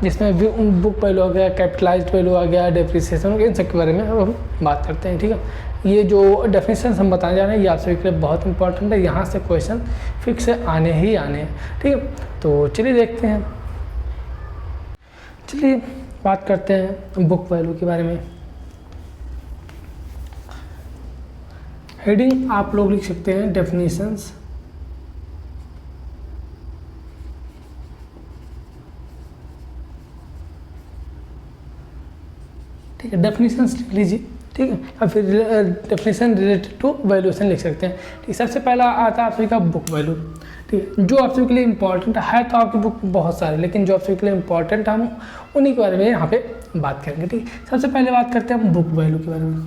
जिसमें बुक वैल्यू आ गया, कैपिटलाइज्ड वैल्यू आ गया, डेप्रिसिएशन हो गया, इन सब के बारे में अब हम बात करते हैं। ठीक है, ये जो डेफिनेशंस हम बताने जा रहे हैं ये आप सभी के लिए बहुत इंपॉर्टेंट है, यहाँ से क्वेश्चन फिक्स आने ही आने हैं। ठीक है, तो चलिए देखते हैं, चलिए बात करते हैं बुक वैल्यू के बारे में। हेडिंग आप लोग लिख सकते हैं डेफिनेशंस। ठीक है, डेफिनेशंस लिख लीजिए। ठीक है, और फिर डेफिनेशन रिलेटेड टू वैल्यूएशन लिख सकते हैं। ठीक, सबसे पहला आता है आप सभी का बुक वैल्यू। ठीक है, जो आप सभी के लिए इंपॉर्टेंट है, तो आपकी बुक बहुत सारे, लेकिन जो आप सभी के लिए इंपॉर्टेंट है हम उन्हीं के बारे में यहाँ पे बात करेंगे। ठीक, सबसे पहले बात करते हैं हम बुक वैल्यू के बारे में।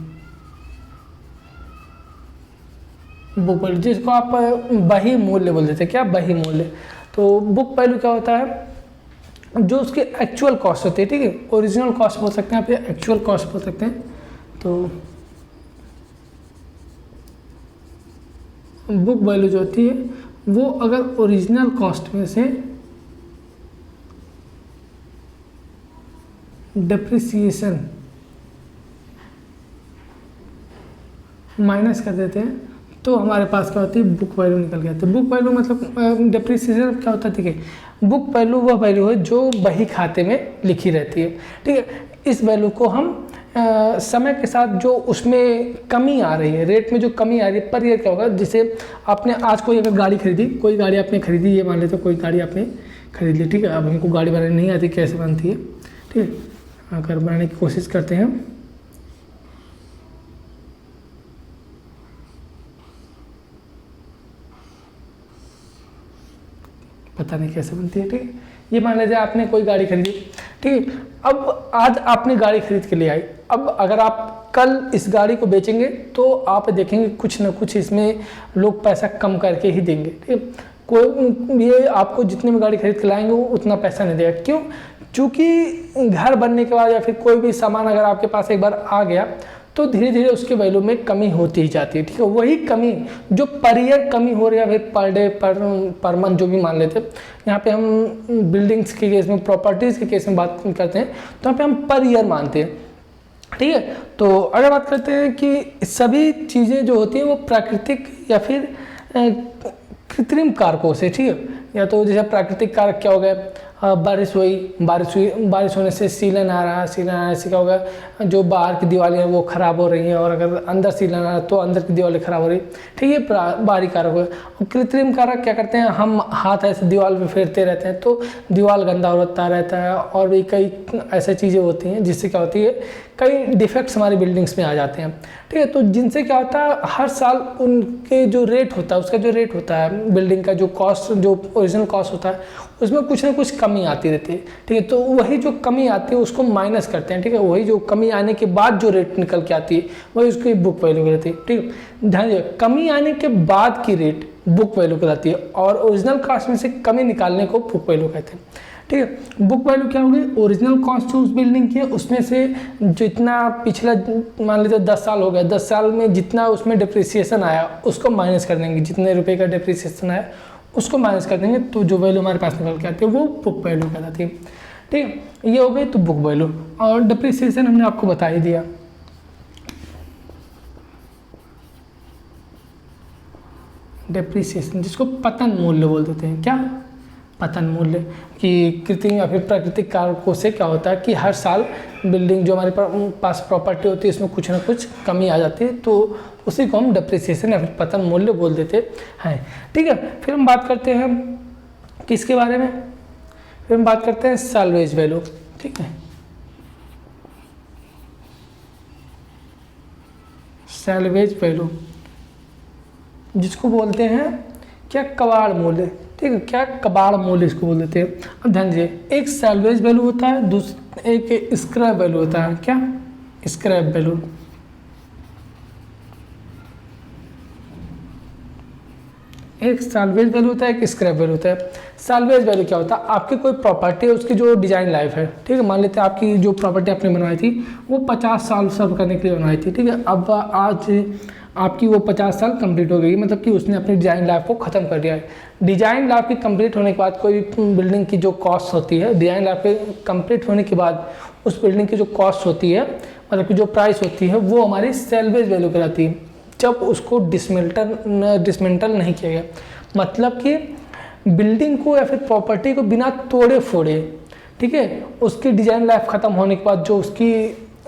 बुक वैल्यू जिसको आप बही मूल्य बोल देते हैं, क्या बही मूल्य। तो बुक वैल्यू क्या होता है, जो उसकी एक्चुअल कॉस्ट होती है, ठीक है, ओरिजिनल कॉस्ट बोल सकते हैं आप या एक्चुअल कॉस्ट बोल सकते हैं। तो बुक वैल्यू जो होती है वो अगर ओरिजिनल कॉस्ट में से डेप्रिसिएशन माइनस कर देते हैं तो हमारे पास क्या होती है, बुक वैल्यू निकल गया। तो बुक वैल्यू मतलब डेप्रिसिएशन क्या होता है, ठीक है, बुक वैल्यू वह वैल्यू है जो बही खाते में लिखी रहती है, ठीक है। इस वैल्यू को हम समय के साथ जो उसमें कमी आ रही है, रेट में जो कमी आ रही है पर ईयर क्या होगा, जैसे आपने आज कोई अगर गाड़ी खरीदी, कोई गाड़ी आपने खरीदी, ये मान लेते कोई गाड़ी आपने खरीद ली, ठीक है। अब हमको गाड़ी बनानी नहीं आती कैसे बनती है, ठीक है, अगर बनाने की कोशिश करते हैं, पता नहीं कैसे बनती है, ठीक है। ये मान लीजिए आपने कोई गाड़ी खरीदी, ठीक है। अब आज आपने गाड़ी खरीद के ले आई, अब अगर आप कल इस गाड़ी को बेचेंगे तो आप देखेंगे कुछ ना कुछ इसमें लोग पैसा कम करके ही देंगे, ठीक है। कोई ये आपको जितने में गाड़ी खरीद के लाएंगे वो उतना पैसा नहीं देगा, क्यों, चूँकि घर बनने के बाद या फिर कोई भी सामान अगर आपके पास एक बार आ गया तो धीरे धीरे उसके वैल्यू में कमी होती ही जाती है, ठीक है। वही कमी जो पर ईयर कमी हो रही है, फिर पर डे पर मंथ जो भी मान लेते हैं, यहाँ पे हम बिल्डिंग्स के केस में, प्रॉपर्टीज़ के केस में बात करते हैं तो यहाँ पे हम पर ईयर मानते हैं, ठीक है। तो अगर बात करते हैं कि सभी चीज़ें जो होती हैं वो प्राकृतिक या फिर कृत्रिम कारकों से, ठीक है, या तो जैसे प्राकृतिक कारक क्या हो गया, बारिश हुई, बारिश होने से सीलन आ रहा है, सीलन आने से क्या होगा, जो बाहर की दीवारें हैं वो ख़राब हो रही हैं, और अगर अंदर सीलन आ रहा है तो अंदर की दीवारें ख़राब हो रही, ठीक है, बाहरी कारक हो। और कृत्रिम कारक क्या करते हैं, हम हाथ ऐसे दीवार पे फेरते रहते हैं तो दीवार गंदा होता रहता है, और भी कई ऐसी चीज़ें होती हैं जिससे क्या होती है, कई डिफेक्ट्स हमारी बिल्डिंग्स में आ जाते हैं, ठीक है। तो जिनसे क्या होता है, हर साल उनके जो रेट होता है, उसका जो रेट होता है, बिल्डिंग का जो कॉस्ट, जो ओरिजिनल कॉस्ट होता है, उसमें कुछ ना कुछ कमी आती रहती है, ठीक है। तो वही जो कमी आती है उसको माइनस करते हैं, ठीक है। वही जो कमी आने के बाद जो रेट निकल के आती है वही उसकी बुक वैल्यू कहलाती है, ठीक है। ध्यान दीजिए, कमी आने के बाद की रेट बुक वैल्यू कहलाती है, और ओरिजिनल कॉस्ट में से कमी निकालने को बुक वैल्यू कहते हैं, ठीक है। बुक वैल्यू क्या होगी, ओरिजिनल कॉस्ट जो उस बिल्डिंग की है उसमें से जितना पिछला, मान लीजिए 10 साल हो गया, 10 साल में जितना उसमें डिप्रिसिएशन आया उसको माइनस कर देंगे, जितने रुपए का डिप्रिसिएशन आया उसको माइनस कर देंगे, तो जो वैल्यू हमारे पास निकल के आती है वो बुक वैल्यू कहलाती है, ठीक है। ये हो गई तो बुक वैल्यू, और डिप्रिसिएशन हमने आपको बता ही दिया। डिप्रिसिएशन जिसको पतन मूल्य बोल देते हैं, क्या, पतन मूल्य, कि कृत्रिम या फिर प्राकृतिक कारकों से क्या होता है कि हर साल बिल्डिंग जो हमारे पास प्रॉपर्टी होती है इसमें कुछ ना कुछ कमी आ जाती है, तो उसी को हम डिप्रिसिएशन या फिर पतन मूल्य बोल देते हैं, ठीक है। फिर हम बात करते हैं किसके बारे में, फिर हम बात करते हैं सैल्वेज वैल्यू, ठीक है। सैल्वेज वैल्यू जिसको बोलते हैं क्या, कबाड़ मूल्य, ठीक है, क्या, कबाड़ मूल्य इसको बोल देते हैं। अब ध्यान दीजिए, एक सैल्वेज वैल्यू होता है, एक स्क्रैप वैल्यू होता है, क्या, स्क्रैप वैल्यू। एक सैल्वेज वैल्यू होता है, एक स्क्रैप वैल्यू होता है। सैल्वेज वैल्यू क्या होता है, आपकी कोई प्रॉपर्टी है उसकी जो डिजाइन लाइफ है, ठीक है, मान लेते हैं आपकी जो प्रॉपर्टी आपने बनवाई थी वो 50 साल सर्व करने के लिए बनवाई थी, ठीक है। अब आज आपकी वो 50 साल कंप्लीट हो गई, मतलब कि उसने अपनी डिजाइन लाइफ को ख़त्म कर दिया है। डिजाइन लाइफ की कंप्लीट होने के बाद कोई बिल्डिंग की जो कॉस्ट होती है, डिजाइन लाइफ के कंप्लीट होने के बाद उस बिल्डिंग की जो कॉस्ट होती है, मतलब कि जो प्राइस होती है वो हमारी सैल्वेज वैल्यू कहलाती है, जब उसको डिसमेंटल नहीं किया गया, मतलब कि बिल्डिंग को या फिर प्रॉपर्टी को बिना तोड़े फोड़े, ठीक है, उसकी डिजाइन लाइफ ख़त्म होने के बाद जो उसकी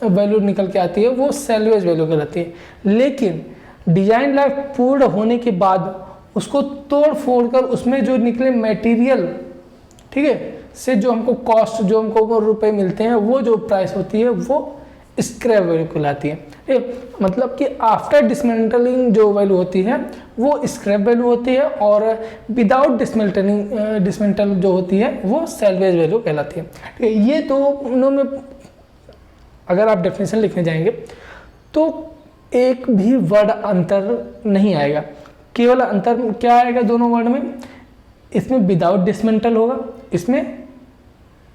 वैल्यू निकल के आती है वो सैल्वेज वैल्यू कहलाती है। लेकिन डिजाइन लाइफ पूर्ण होने के बाद उसको तोड़ फोड़ कर उसमें जो निकले मटेरियल, ठीक है, से जो हमको कॉस्ट, जो हमको रुपए मिलते हैं, वो जो प्राइस होती है वो स्क्रैप वैल्यू कहलाती है, ठीक है। मतलब कि आफ्टर डिसमेंटलिंग जो वैल्यू होती है वो स्क्रैप वैल्यू होती है, और विदाउट डिसमेंटल जो होती है वो सैल्वेज वैल्यू कहलाती है, ठीक है। ये दोनों में अगर आप डेफिनेशन लिखने जाएंगे तो एक भी वर्ड अंतर नहीं आएगा, केवल अंतर क्या आएगा दोनों वर्ड में, इसमें विदाउट डिसमेंटल होगा, इसमें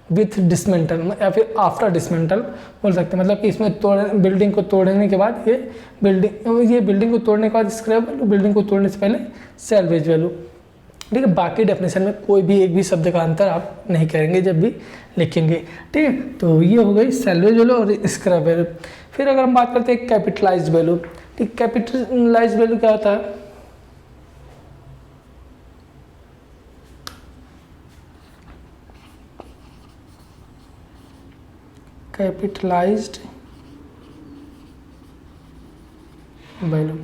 विथ डिसमेंटल या फिर आफ्टर डिसमेंटल बोल सकते हैं। मतलब कि इसमें बिल्डिंग को तोड़ने के बाद ये बिल्डिंग को तोड़ने के बाद स्क्रैप वैल्यू, बिल्डिंग को तोड़ने से पहले सैल्वेज वैल्यू। ठीक है, बाकी डेफिनेशन में कोई भी एक भी शब्द का अंतर आप नहीं करेंगे जब भी लिखेंगे। ठीक है, तो ये हो गई सैल्वेज वैल्यू और स्क्रैप वैल्यू। फिर अगर हम बात करते हैं कैपिटलाइज्ड वैल्यू, ठीक, कैपिटलाइज्ड वैल्यू क्या होता है? कैपिटलाइज्ड वैल्यू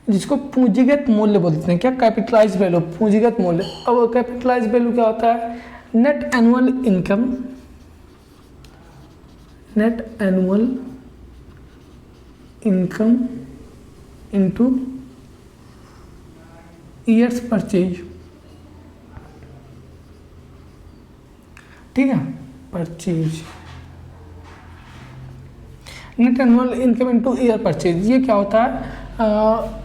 जिसको पूंजीगत मूल्य बोलते हैं। क्या? कैपिटलाइज्ड वैल्यू, पूंजीगत मूल्य। अब कैपिटलाइज्ड वैल्यू क्या होता है? Net annual income, net annual income into years purchase. ठीक है, purchase, net annual income into year purchase, ये क्या होता है?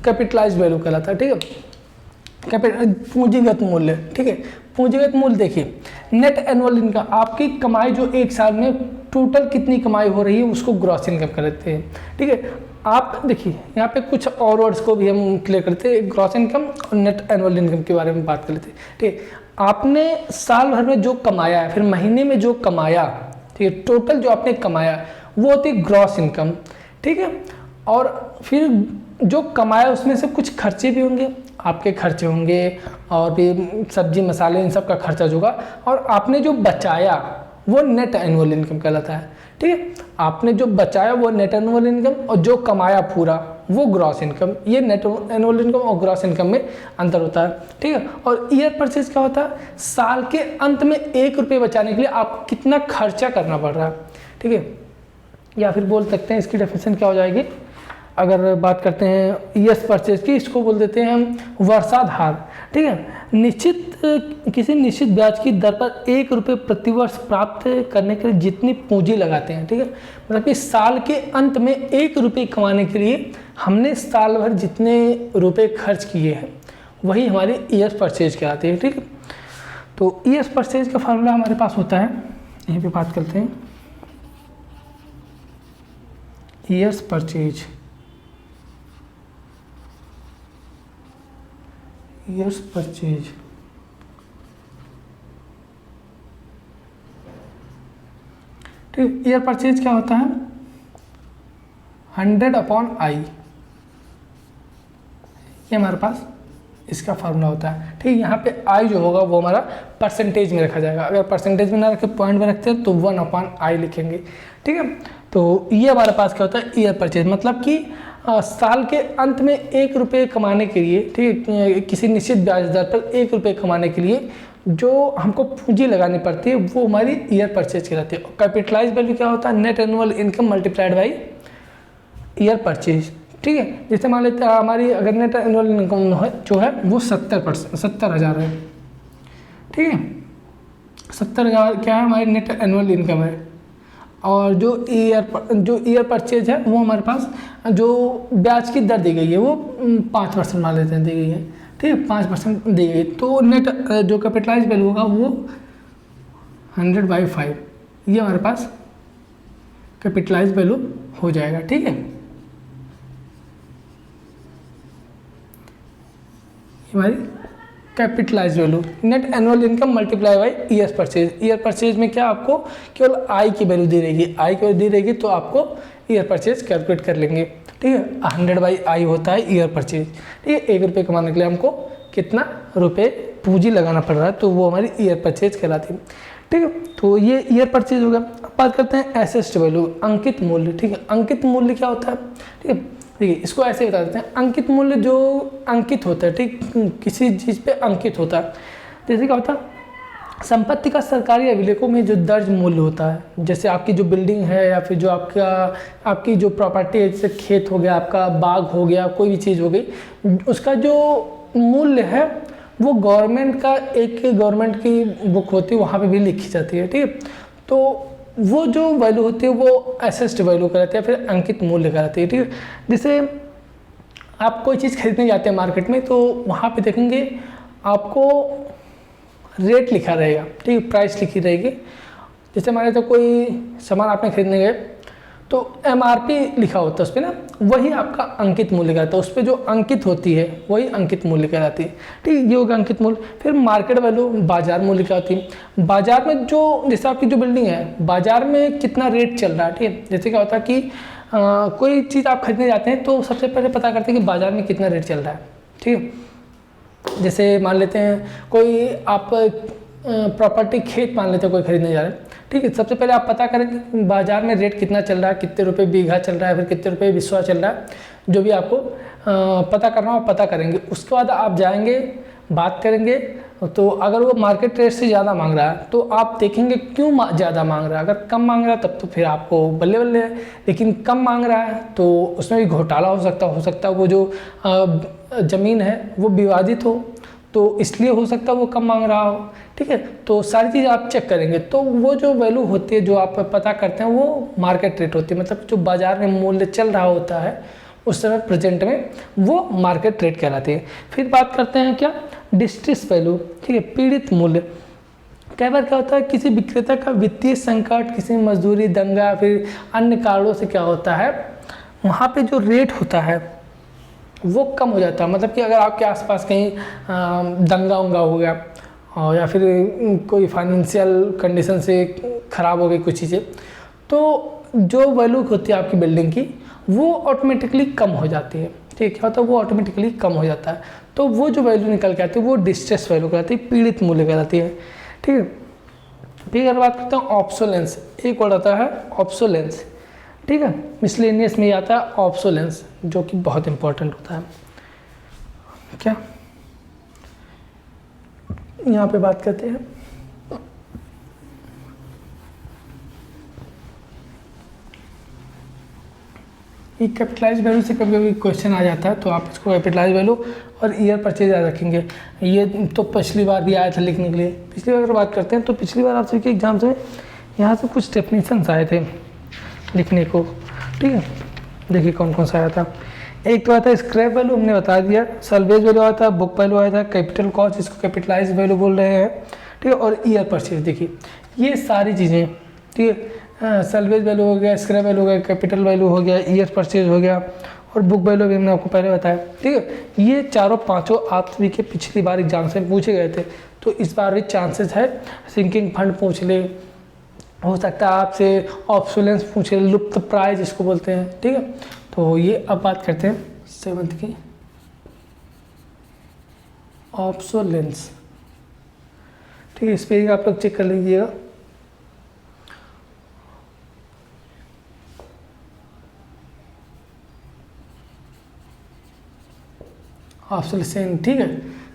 कैपिटलाइज्ड वैल्यू कहलाता है। ठीक है, पूंजीगत मूल्य। ठीक है, पूंजीगत मूल्य देखिए, नेट एनुअल इनकम, आपकी कमाई जो एक साल में टोटल कितनी कमाई हो रही है उसको ग्रॉस इनकम कहते हैं। ठीक है, आप देखिए यहाँ पे कुछ और वर्ड्स को भी हम क्लियर करते हैं, ग्रॉस इनकम और नेट एनुअल इनकम के बारे में बात कर लेते हैं। ठीक है, आपने साल भर में जो कमाया है, फिर महीने में जो कमाया, ठीक है, टोटल जो आपने कमाया वो होती है ग्रॉस इनकम। ठीक है, और फिर जो कमाया उसमें से कुछ खर्चे भी होंगे, आपके खर्चे होंगे और भी सब्जी मसाले इन सब का खर्चा जो होगा, और आपने जो बचाया वो नेट एनुअल इनकम कहलाता है। ठीक है, आपने जो बचाया वो नेट एनुअल इनकम और जो कमाया पूरा वो ग्रॉस इनकम। ये नेट एनुअल इनकम और ग्रॉस इनकम में अंतर होता है। ठीक है, और ईयर परचेज क्या होता है? साल के अंत में 1 रुपये बचाने के लिए आप कितना खर्चा करना पड़ रहा है। ठीक है, या फिर बोल सकते हैं इसकी डेफिनेशन क्या हो जाएगी, अगर बात करते हैं ईयर्स परचेज की, इसको बोल देते हैं हम वर्षाधार। ठीक है, किसी निश्चित ब्याज की दर पर 1 रुपये प्रतिवर्ष प्राप्त करने के लिए जितनी पूंजी लगाते हैं। ठीक है, मतलब कि साल के अंत में 1 रुपये कमाने के लिए हमने साल भर जितने रुपए खर्च किए हैं वही हमारी ईयर्स परचेज कहलाती है। ठीक है, तो ईयर्स परचेज का फार्मूला हमारे पास होता है, यहीं पे बात करते हैं, ईयर्स परचेज, ईयर्स परचेज ठीक, ईयर परचेज क्या होता है? 100/i, ये हमारे पास इसका फार्मूला होता है। ठीक, यहाँ पे i जो होगा वो हमारा परसेंटेज में रखा जाएगा। अगर परसेंटेज में ना रखे पॉइंट में रखते हैं तो 1/i लिखेंगे। ठीक है, तो ये हमारे पास क्या होता है? ईयर परचेज, मतलब कि साल के अंत में 1 रुपये कमाने के लिए, ठीक है, किसी निश्चित ब्याज दर पर 1 रुपये कमाने के लिए जो हमको पूंजी लगानी पड़ती है वो हमारी ईयर परचेज कहलाती है। कैपिटलाइज वैल्यू क्या होता है? Net annual income multiplied by year purchase. ठीक है, जैसे मान लेते हैं हमारी अगर नेट एनुअल इनकम जो है वो 70,000 है। ठीक है, 70,000 क्या है? हमारी नेट एनुअल इनकम है। और जो ईयर परचेज है वो हमारे पास जो ब्याज की दर दी गई है वो 5% मान लेते हैं दी गई है। ठीक है, 5% दी गई, तो नेट जो कैपिटलाइज वैल्यू होगा वो 100/5, ये हमारे पास कैपिटलाइज वैल्यू हो जाएगा। ठीक है, हमारी capitalise value net annual income multiply by year purchase. Year purchase में क्या आपको केवल आई की वैल्यू दी रहेगी, आई की वैल्यू दी रहेगी तो आपको ईयर परचेज कैलकुलेट कर लेंगे। ठीक है, 100/i होता है ईयर परचेज। ठीक है, 1 रुपये कमाने के लिए हमको कितना रुपए पूंजी लगाना पड़ रहा है तो वो हमारी ईयर परचेज कहलाती है। ठीक है, तो ये ईयर परचेज हो गया। अब बात करते हैं एसेस्ट वैल्यू, अंकित मूल्य। ठीक है, अंकित मूल्य क्या होता है? ठीक है, देखिए इसको ऐसे बता देते हैं, अंकित मूल्य जो अंकित होता है, ठीक, किसी चीज़ पे अंकित होता है। जैसे क्या होता है? संपत्ति का सरकारी अभिलेखों में जो दर्ज मूल्य होता है, जैसे आपकी जो बिल्डिंग है या फिर जो आपकी जो प्रॉपर्टी है, जैसे खेत हो गया, आपका बाग हो गया, कोई भी चीज़ हो गई, उसका जो मूल्य है वो गवर्नमेंट की बुक होती है, वहाँ पे भी लिखी जाती है। ठीक है, तो वो जो वैल्यू होती है वो एसेस्ट वैल्यू कहलाती है, फिर अंकित मूल्य कहलाती है। ठीक है, जैसे आप कोई चीज़ खरीदने जाते हैं मार्केट में तो वहाँ पे देखेंगे आपको रेट लिखा रहेगा, ठीक है, प्राइस लिखी रहेगी। जैसे मान लेते कोई सामान आपने खरीदने गए तो MRP लिखा होता है उस पर ना, वही आपका अंकित मूल्य कहलाता है। उस पर जो अंकित होती है वही अंकित मूल्य कहलाती है, ठीक है, ये होगा अंकित मूल्य। फिर मार्केट वैल्यू, बाजार मूल्य क्या होती है, बाजार में जो जैसे आपकी जो बिल्डिंग है बाजार में कितना रेट चल रहा है, ठीक है। जैसे क्या होता है कि कोई चीज़ आप खरीदने जाते हैं तो सबसे पहले पता करते हैं कि बाजार में कितना रेट चल रहा है, ठीक है। जैसे मान लेते हैं कोई आप प्रॉपर्टी खेत मान लेते हैं कोई खरीदने जा रहे हैं, ठीक है। सबसे पहले आप पता करें कि बाजार में रेट कितना चल रहा है, कितने रुपए बीघा चल रहा है, फिर कितने रुपए बिस्वा चल रहा है, जो भी आपको पता करना हो पता करेंगे। उसके बाद आप जाएंगे, बात करेंगे, तो अगर वो मार्केट रेट से ज़्यादा मांग रहा है तो आप देखेंगे क्यों ज़्यादा मांग रहा है। अगर कम मांग रहा है तब तो फिर आपको बल्ले बल्ले है, लेकिन कम मांग रहा है तो उसमें भी घोटाला हो सकता है वो जो ज़मीन है वो विवादित हो, तो इसलिए हो सकता है वो कम मांग रहा हो, ठीक है। तो सारी चीज़ आप चेक करेंगे, तो वो जो वैल्यू होती है जो आप पता करते हैं वो मार्केट रेट होती है, मतलब जो बाजार में मूल्य चल रहा होता है उस समय प्रेजेंट में वो मार्केट रेट कहलाती है। फिर बात करते हैं क्या, डिस्ट्रेस वैल्यू, ठीक है, पीड़ित मूल्य। कई बार क्या होता है किसी विक्रेता का वित्तीय संकट, किसी मजदूरी, दंगा, फिर अन्य कारणों से क्या होता है वहाँ पे जो रेट होता है वो कम हो जाता है। मतलब कि अगर आपके आसपास कहीं दंगा उंगा हो गया और या फिर कोई फाइनेंशियल कंडीशन से ख़राब हो गई कुछ चीज़ें, तो जो वैल्यू होती है आपकी बिल्डिंग की वो ऑटोमेटिकली कम हो जाती है, ठीक है। क्या होता है वो ऑटोमेटिकली कम हो जाता है, तो वो जो वैल्यू निकल के आती है वो डिस्ट्रेस वैल्यू कहलाती है, पीड़ित मूल्य कहलाती है, ठीक है। फिर अगर बात करते हैं ऑब्सोलेंस, एक वर्ड आता है ऑब्सोलेंस, ठीक है, मिसलेनियस में आता है ऑब्सोलेंस, जो कि बहुत इंपॉर्टेंट होता है। क्या यहाँ पे बात करते हैं ये कैपिटलाइज वैल्यू से कभी कभी क्वेश्चन आ जाता है, तो आप इसको कैपिटलाइज वैल्यू और ईयर परचेज याद रखेंगे। ये तो पिछली बार भी आया था लिखने के लिए। पिछली बार अगर बात करते हैं तो पिछली बार आप सबके एग्जाम्स में यहाँ से कुछ डेफिनेशंस आए थे लिखने को, ठीक है। देखिए कौन कौन सा आया था। एक तो आया था स्क्रैप वैल्यू, हमने बता दिया। सैल्वेज वैल्यू आया था, बुक वैल्यू आया था, कैपिटल कॉस्ट जिसको कैपिटलाइज वैल्यू बोल रहे हैं, ठीक है, और ईयर परचेज। देखिए ये सारी चीज़ें, ठीक है, सैल्वेज वैल्यू हो गया, स्क्रैप वैल्यू हो गया, कैपिटल वैल्यू हो गया, ईयर परचेज हो गया और बुक वैल्यू भी हमने आपको पहले बताया, ठीक है। ये चारों पांचों आप सभी के पिछली बार एग्जाम से पूछे गए थे, तो इस बार भी चांसेस है सिंकिंग फंड पूछ ले, हो सकता है आपसे ऑब्सोलेंस पूछे, लुप्त प्राय जिसको बोलते हैं, ठीक है। तो ये अब बात करते हैं 7th की ऑब्सोलेंस, ठीक है। इस पर आप लोग चेक कर लीजिएगा। ऑब्सोलेंस, ठीक है।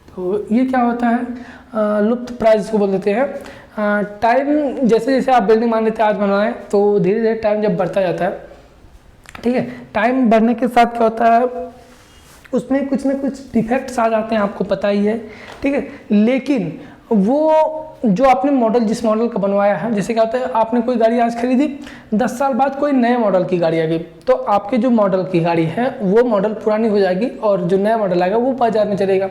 तो ये क्या होता है, लुप्त प्राय जिसको बोल देते हैं। टाइम जैसे जैसे आप बिल्डिंग मान लेते हैं आज बनवाएं तो धीरे धीरे टाइम जब बढ़ता जाता है, ठीक है, टाइम बढ़ने के साथ क्या होता है उसमें कुछ ना कुछ डिफेक्ट्स आ जाते हैं, आपको पता ही है, ठीक है। लेकिन वो जो आपने मॉडल जिस मॉडल का बनवाया है, जैसे क्या होता है आपने कोई गाड़ी आज खरीदी, 10 साल बाद कोई नए मॉडल की गाड़ी आ गई, तो आपके जो मॉडल की गाड़ी है वो मॉडल पुरानी हो जाएगी और जो नया मॉडल आएगा वो बाजार में चलेगा,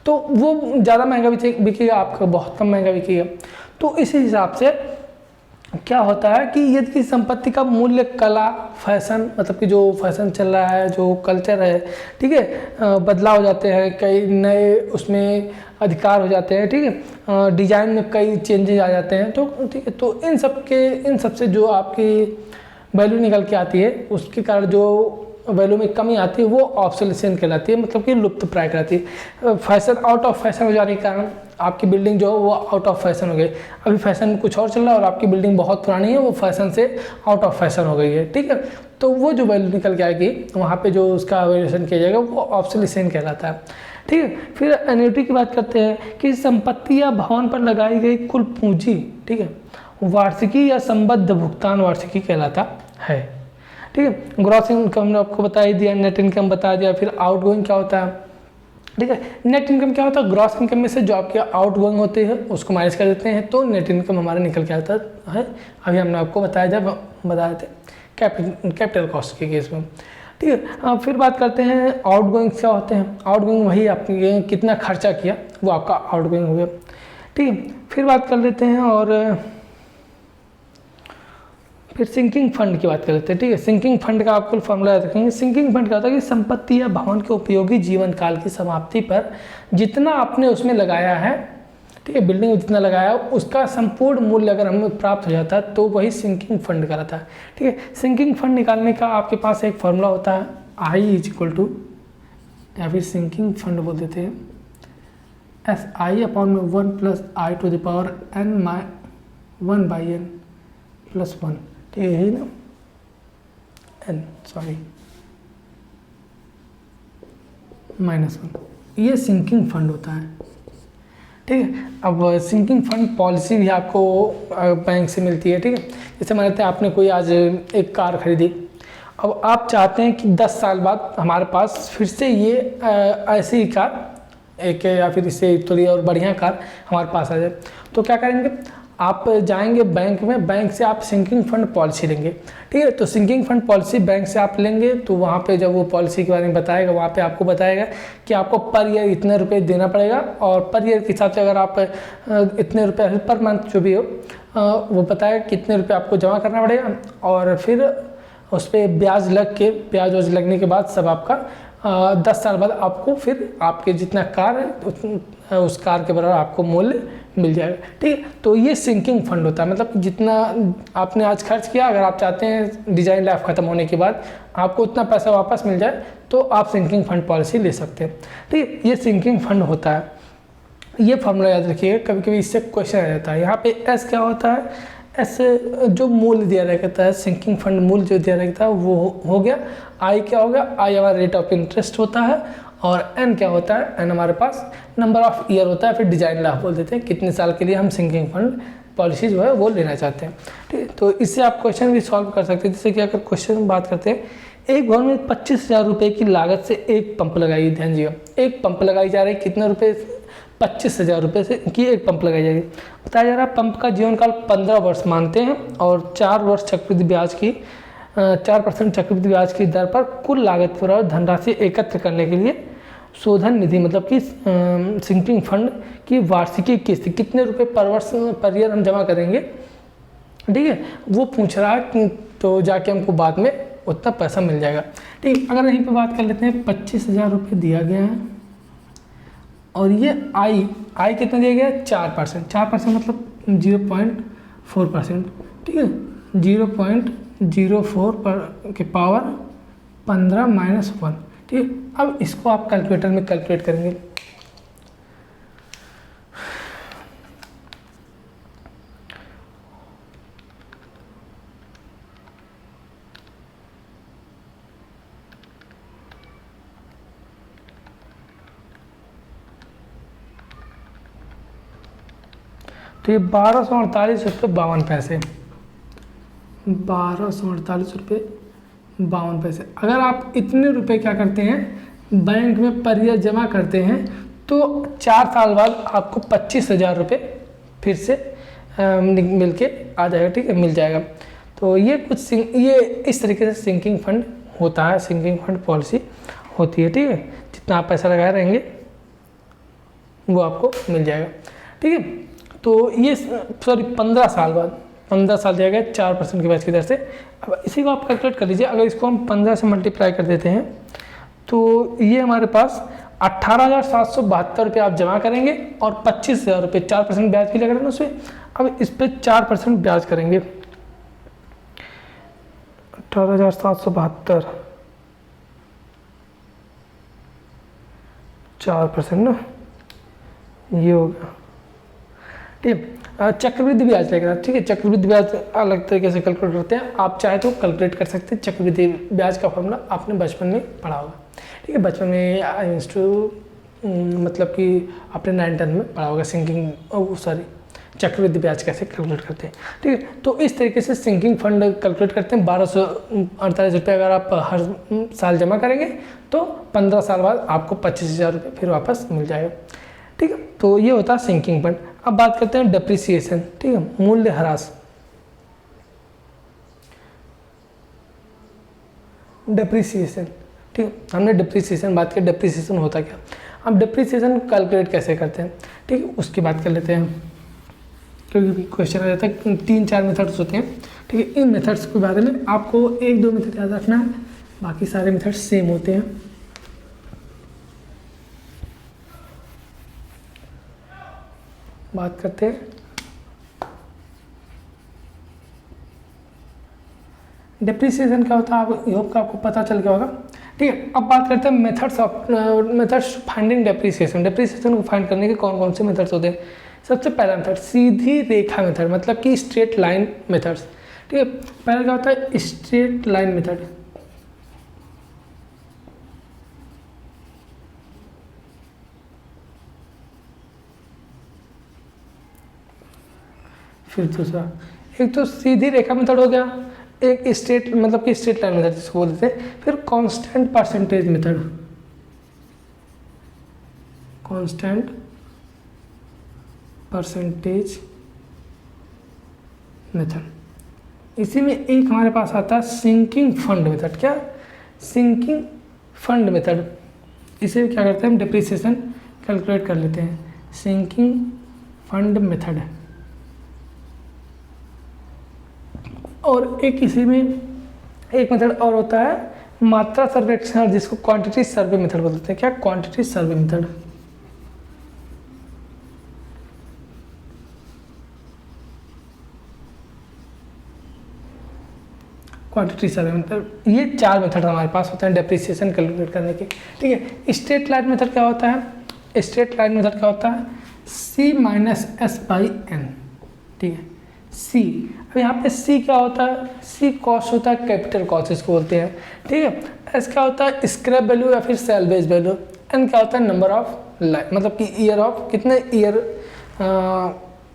तो वो ज़्यादा महंगा बिकेगा, आपका बहुत कम महंगा बिकेगा। तो इसी हिसाब से क्या होता है कि यदि किसी संपत्ति का मूल्य कला, फैशन, मतलब कि जो फैशन चल रहा है, जो कल्चर है, ठीक है, बदलाव हो जाते हैं, कई नए उसमें अधिकार हो जाते हैं, ठीक है, डिजाइन में कई चेंजेस आ जाते हैं, तो ठीक है, तो इन सब से जो आपकी वैल्यू निकल के आती है उसके कारण जो वैल्यू में कमी आती है वो ऑब्सोलेसेंस कहलाती है, मतलब कि लुप्त प्राय कहलाती है। फैशन आउट ऑफ फैशन हो जाने के कारण आपकी बिल्डिंग जो है वो आउट ऑफ फैशन हो गई, अभी फैशन में कुछ और चल रहा है और आपकी बिल्डिंग बहुत पुरानी है, वो फैशन से आउट ऑफ फैशन हो गई है, ठीक है। तो वो जो वैल्यू निकल के आएगी वहाँ पे जो उसका वैल्यूएशन किया जाएगा वो ऑब्सोलेसेंस कहलाता है, ठीक है। फिर एन्युटी की बात करते हैं कि संपत्ति या भवन पर लगाई गई कुल पूंजी, ठीक है, वार्षिकी या संबद्ध भुगतान वार्षिकी कहलाता है, ठीक है। ग्रॉस इनकम हमने आपको बता ही दिया, नेट इनकम बता दिया। फिर आउट गोइंग क्या होता है, ठीक है, नेट इनकम क्या होता है, ग्रॉस इनकम में से जो आपके आउट गोइंग होते हैं उसको माइनस कर देते हैं, तो नेट इनकम हमारा निकल के आता है। अभी हमने आपको बताया जब बताए थे कैपिटल कॉस्ट के केस में। ठीक है। फिर बात करते हैं आउटगोइंग क्या होते हैं। आउटगोइंग वही आपने कितना खर्चा किया वो आपका आउटगोइंग हो गया। ठीक है, फिर बात कर लेते हैं और फिर सिंकिंग फंड की बात कर लेते हैं। ठीक है, सिंकिंग फंड का आपको फॉर्मूला याद रखेंगे। सिंकिंग फंड क्या होता है कि संपत्ति या भवन के उपयोगी जीवन काल की समाप्ति पर जितना आपने उसमें लगाया है, ठीक है, बिल्डिंग में जितना लगाया है उसका संपूर्ण मूल्य अगर हमें प्राप्त हो जाता है तो वही सिंकिंग फंड कहलाता है। ठीक है, सिंकिंग फंड निकालने का आपके पास एक फॉर्मूला होता है, आई इज इक्वल टू, या फिर सिंकिंग फंड बोल देते हैं, एस आई अपॉन में 1 plus I to the power n my 1 by n plus 1। ठीक है, यही ना, एन सॉरी -1, ये सिंकिंग फंड होता है। ठीक है, अब सिंकिंग फंड पॉलिसी भी आपको बैंक से मिलती है। ठीक है, जैसे मान लेते हैं आपने कोई आज एक कार खरीदी, अब आप चाहते हैं कि 10 साल बाद हमारे पास फिर से ये ऐसी ही कार एक या फिर इससे थोड़ी और बढ़िया कार हमारे पास आ जाए, तो क्या करेंगे, आप जाएंगे बैंक में, बैंक से आप सिंकिंग फंड पॉलिसी लेंगे। ठीक है, तो सिंकिंग फंड पॉलिसी बैंक से आप लेंगे तो वहाँ पे जब वो पॉलिसी के बारे में बताएगा, वहाँ पे आपको बताएगा कि आपको पर ईयर इतने रुपए देना पड़ेगा, और पर ईयर के हिसाब से अगर आप इतने रुपए पर मंथ जो भी हो वो बताएगा कितने रुपये आपको जमा करना पड़ेगा, और फिर उस पर ब्याज लग के, ब्याज वाज लगने के बाद सब आपका 10 साल बाद आपको फिर आपके जितना कार है उस कार के बराबर आपको मूल्य मिल जाएगा। ठीक है, तो ये सिंकिंग फंड होता है, मतलब जितना आपने आज खर्च किया, अगर आप चाहते हैं डिजाइन लाइफ खत्म होने के बाद आपको उतना पैसा वापस मिल जाए तो आप सिंकिंग फंड पॉलिसी ले सकते हैं। ठीक है, ये सिंकिंग फंड होता है। ये फॉर्मूला याद रखिएगा, कभी कभी इससे क्वेश्चन आ जाता है। यहाँ पे एस क्या होता है, एस जो मूल्य दिया रहता है, सिंकिंग फंड मूल्य जो दिया रहता है वो हो गया। आई क्या होगा, आई हमारा रेट ऑफ इंटरेस्ट होता है, और एन क्या होता है, एन हमारे पास नंबर ऑफ ईयर होता है, फिर डिजाइन लाभ बोल देते हैं, कितने साल के लिए हम सिंकिंग फंड पॉलिसी जो है वो लेना चाहते हैं। ठीक है, तो इससे आप क्वेश्चन भी सॉल्व कर सकते हैं। जैसे कि अगर क्वेश्चन बात करते हैं, एक भवन में 25,000 रुपये की लागत से एक पंप लगाई, ध्यान दीजिएगा, एक पंप लगाई जा रही है, कितने रुपये, 25,000 रुपये से की एक पंप लगाई जाएगी। बताया जा रहा है पंप का जीवन काल 15 वर्ष मानते हैं, और 4 वर्ष चक्रवृद्धि ब्याज की 4% चक्रवृद्धि ब्याज की दर पर कुल लागत पर धनराशि एकत्र करने के लिए शोधन निधि, मतलब कि सिंकिंग फंड की वार्षिकी किस्त कितने रुपए पर वर्ष पर ईयर हम जमा करेंगे। ठीक है, वो पूछ रहा है, तो जाके हमको बाद में उतना पैसा मिल जाएगा। ठीक, अगर यहीं पे बात कर लेते हैं, 25,000 रुपये दिया गया है, और ये आई कितना दिया गया है, 4%। 4% मतलब 0.4%। ठीक है, 0.04 पर के पावर 15 - 1। ठीक है, अब इसको आप कैलकुलेटर में कैलकुलेट करेंगे। तो ये 1248 रुपये 52 पैसे, 1248 रुपये 52 पैसे। अगर आप इतने रुपए क्या करते हैं, बैंक में पर ईयर जमा करते हैं, तो 4 साल बाद आपको 25,000 रुपये फिर से मिल के आ जाएगा। ठीक है, मिल जाएगा। तो ये कुछ ये इस तरीके से सिंकिंग फंड होता है, सिंकिंग फंड पॉलिसी होती है। ठीक है, जितना आप पैसा लगाए रहेंगे वो आपको मिल जाएगा। ठीक है, तो ये 15 साल बाद, 15 साल दिया गया 4% की ब्याज की दर से। अब इसी को आप कैलकुलेट कर लीजिए, अगर इसको हम 15 से मल्टीप्लाई कर देते हैं तो ये हमारे पास 18,772 रुपये आप जमा करेंगे, और 25,000 रुपये 4% ब्याज भी लग रहा है ना उसमें। अब इस पर 4% ब्याज करेंगे, 18,772 4% ना, ये होगा। ठीक है, चक्रवृद्धि ब्याज लगेगा। ठीक है, चक्रवृद्धि ब्याज अलग तरीके से कैलकुलेट करते हैं, आप चाहे तो कैलकुलेट कर सकते हैं। चक्रवृद्धि ब्याज का फॉर्मूला आपने बचपन में पढ़ा होगा। ठीक है, बचपन में मतलब कि आपने 9-10 में पढ़ा होगा सिंकिंग चक्रवृद्धि ब्याज कैसे कैलकुलेट करते हैं। ठीक है, तो इस तरीके से सिंकिंग फंड कैलकुलेट करते हैं। 1248 रुपये अगर आप हर साल जमा करेंगे तो 15 साल बाद आपको 25,000 रुपये फिर वापस मिल जाएगा। ठीक है, तो ये होता है सिंकिंग फंड। अब बात करते हैं डेप्रिसिएशन। ठीक है, मूल्य ह्रास। डिप्रिसिएशन। ठीक है, हमने डिप्रिसिएशन बात की, डिप्रिसिएशन होता क्या, हम डिप्रिसिएशन कैलकुलेट कैसे करते हैं, ठीक है, उसकी बात कर लेते हैं, क्योंकि क्वेश्चन आ जाता है 3-4 मेथड्स होते हैं। ठीक है, इन मेथड्स के बारे में आपको 1-2 मेथड याद रखना है, बाकी सारे मेथड्स सेम होते हैं। बात करते हैं डिप्रिसिएशन क्या होता है, आप होप का आपको पता चल गया होगा। ठीक है, अब बात करते हैं मेथड्स फाइंडिंग डिप्रिसिएशन। डिप्रिसिएशन को फाइंड करने के कौन कौन से मेथड्स होते हैं। सबसे पहला मेथड सीधी रेखा मेथड, मतलब कि स्ट्रेट लाइन मेथड्स। ठीक है, पहला क्या होता है, स्ट्रेट लाइन मेथड। फिर दूसरा, एक तो सीधी रेखा मेथड हो गया, एक स्ट्रेट मतलब कि स्ट्रेट लाइन मेथड जिसको बोलते हैं। फिर constant percentage method, constant percentage method. इसी में एक हमारे पास आता है सिंकिंग फंड मेथड। क्या, सिंकिंग फंड मेथड। इसे क्या करते हैं हम, डिप्रिसिएशन कैलकुलेट कर लेते हैं, सिंकिंग फंड मेथड। और एक इसी में एक मेथड और होता है मात्रा सर्वेक्षण, जिसको क्वांटिटी सर्वे मेथड बोलते हैं। क्या, quantity survey method. Quantity survey method, ये 4 मेथड हमारे पास होते हैं डिप्रिसिएशन कैलकुलेट करने के। ठीक है, स्ट्रेट लाइन मेथड क्या होता है, स्ट्रेट लाइन मेथड क्या होता है, C-S/N। ठीक है, C, अब यहाँ पे C क्या होता है, C कॉस्ट होता है, कैपिटल कॉस्ट इसको बोलते हैं। ठीक है, S क्या होता है, स्क्रैप वैल्यू या फिर सेल्वेज वैल्यू। N क्या होता है, नंबर ऑफ लाइफ, मतलब कि ईयर ऑफ, कितने ईयर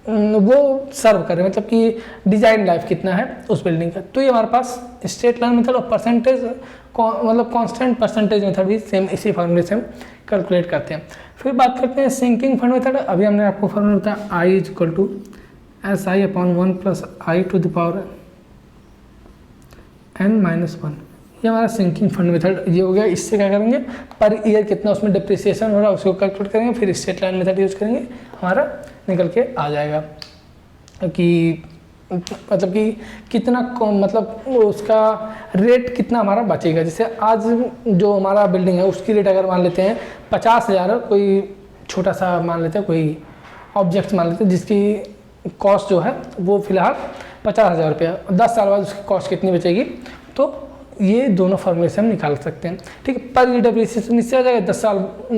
वो सर्व करे, मतलब कि डिजाइन लाइफ कितना है उस बिल्डिंग का। तो ये हमारे पास स्ट्रेट लाइन मेथड और परसेंटेज मतलब कांस्टेंट परसेंटेज मेथड भी सेम इसी फॉर्मूले से हम कैलकुलेट करते हैं। फिर बात करते हैं सिंकिंग फंड मेथड। अभी हमने आपको फॉर्मूला बताया I=SI/1 + I⁻n-1। ये हमारा सिंकिंग फंड मेथड ये हो गया। इससे क्या करेंगे, पर ईयर कितना उसमें डिप्रिसिएशन हो रहा है उसको कैलकुलेट करेंगे, फिर स्ट्रेट लाइन मेथड यूज़ करेंगे, हमारा निकल के आ जाएगा कि मतलब कि कितना मतलब उसका रेट कितना हमारा बचेगा। जैसे आज जो हमारा बिल्डिंग है उसकी रेट अगर मान लेते हैं 50,000, कोई छोटा सा मान लेते हैं, कोई ऑब्जेक्ट मान लेते हैं जिसकी कॉस्ट जो है वो फिलहाल 50,000 रुपया, 10 साल बाद उसकी कॉस्ट कितनी बचेगी, तो ये दोनों फॉर्मूले से हम निकाल सकते हैं। ठीक है, पर डिप्रिसिएशन इससे आ जाएगा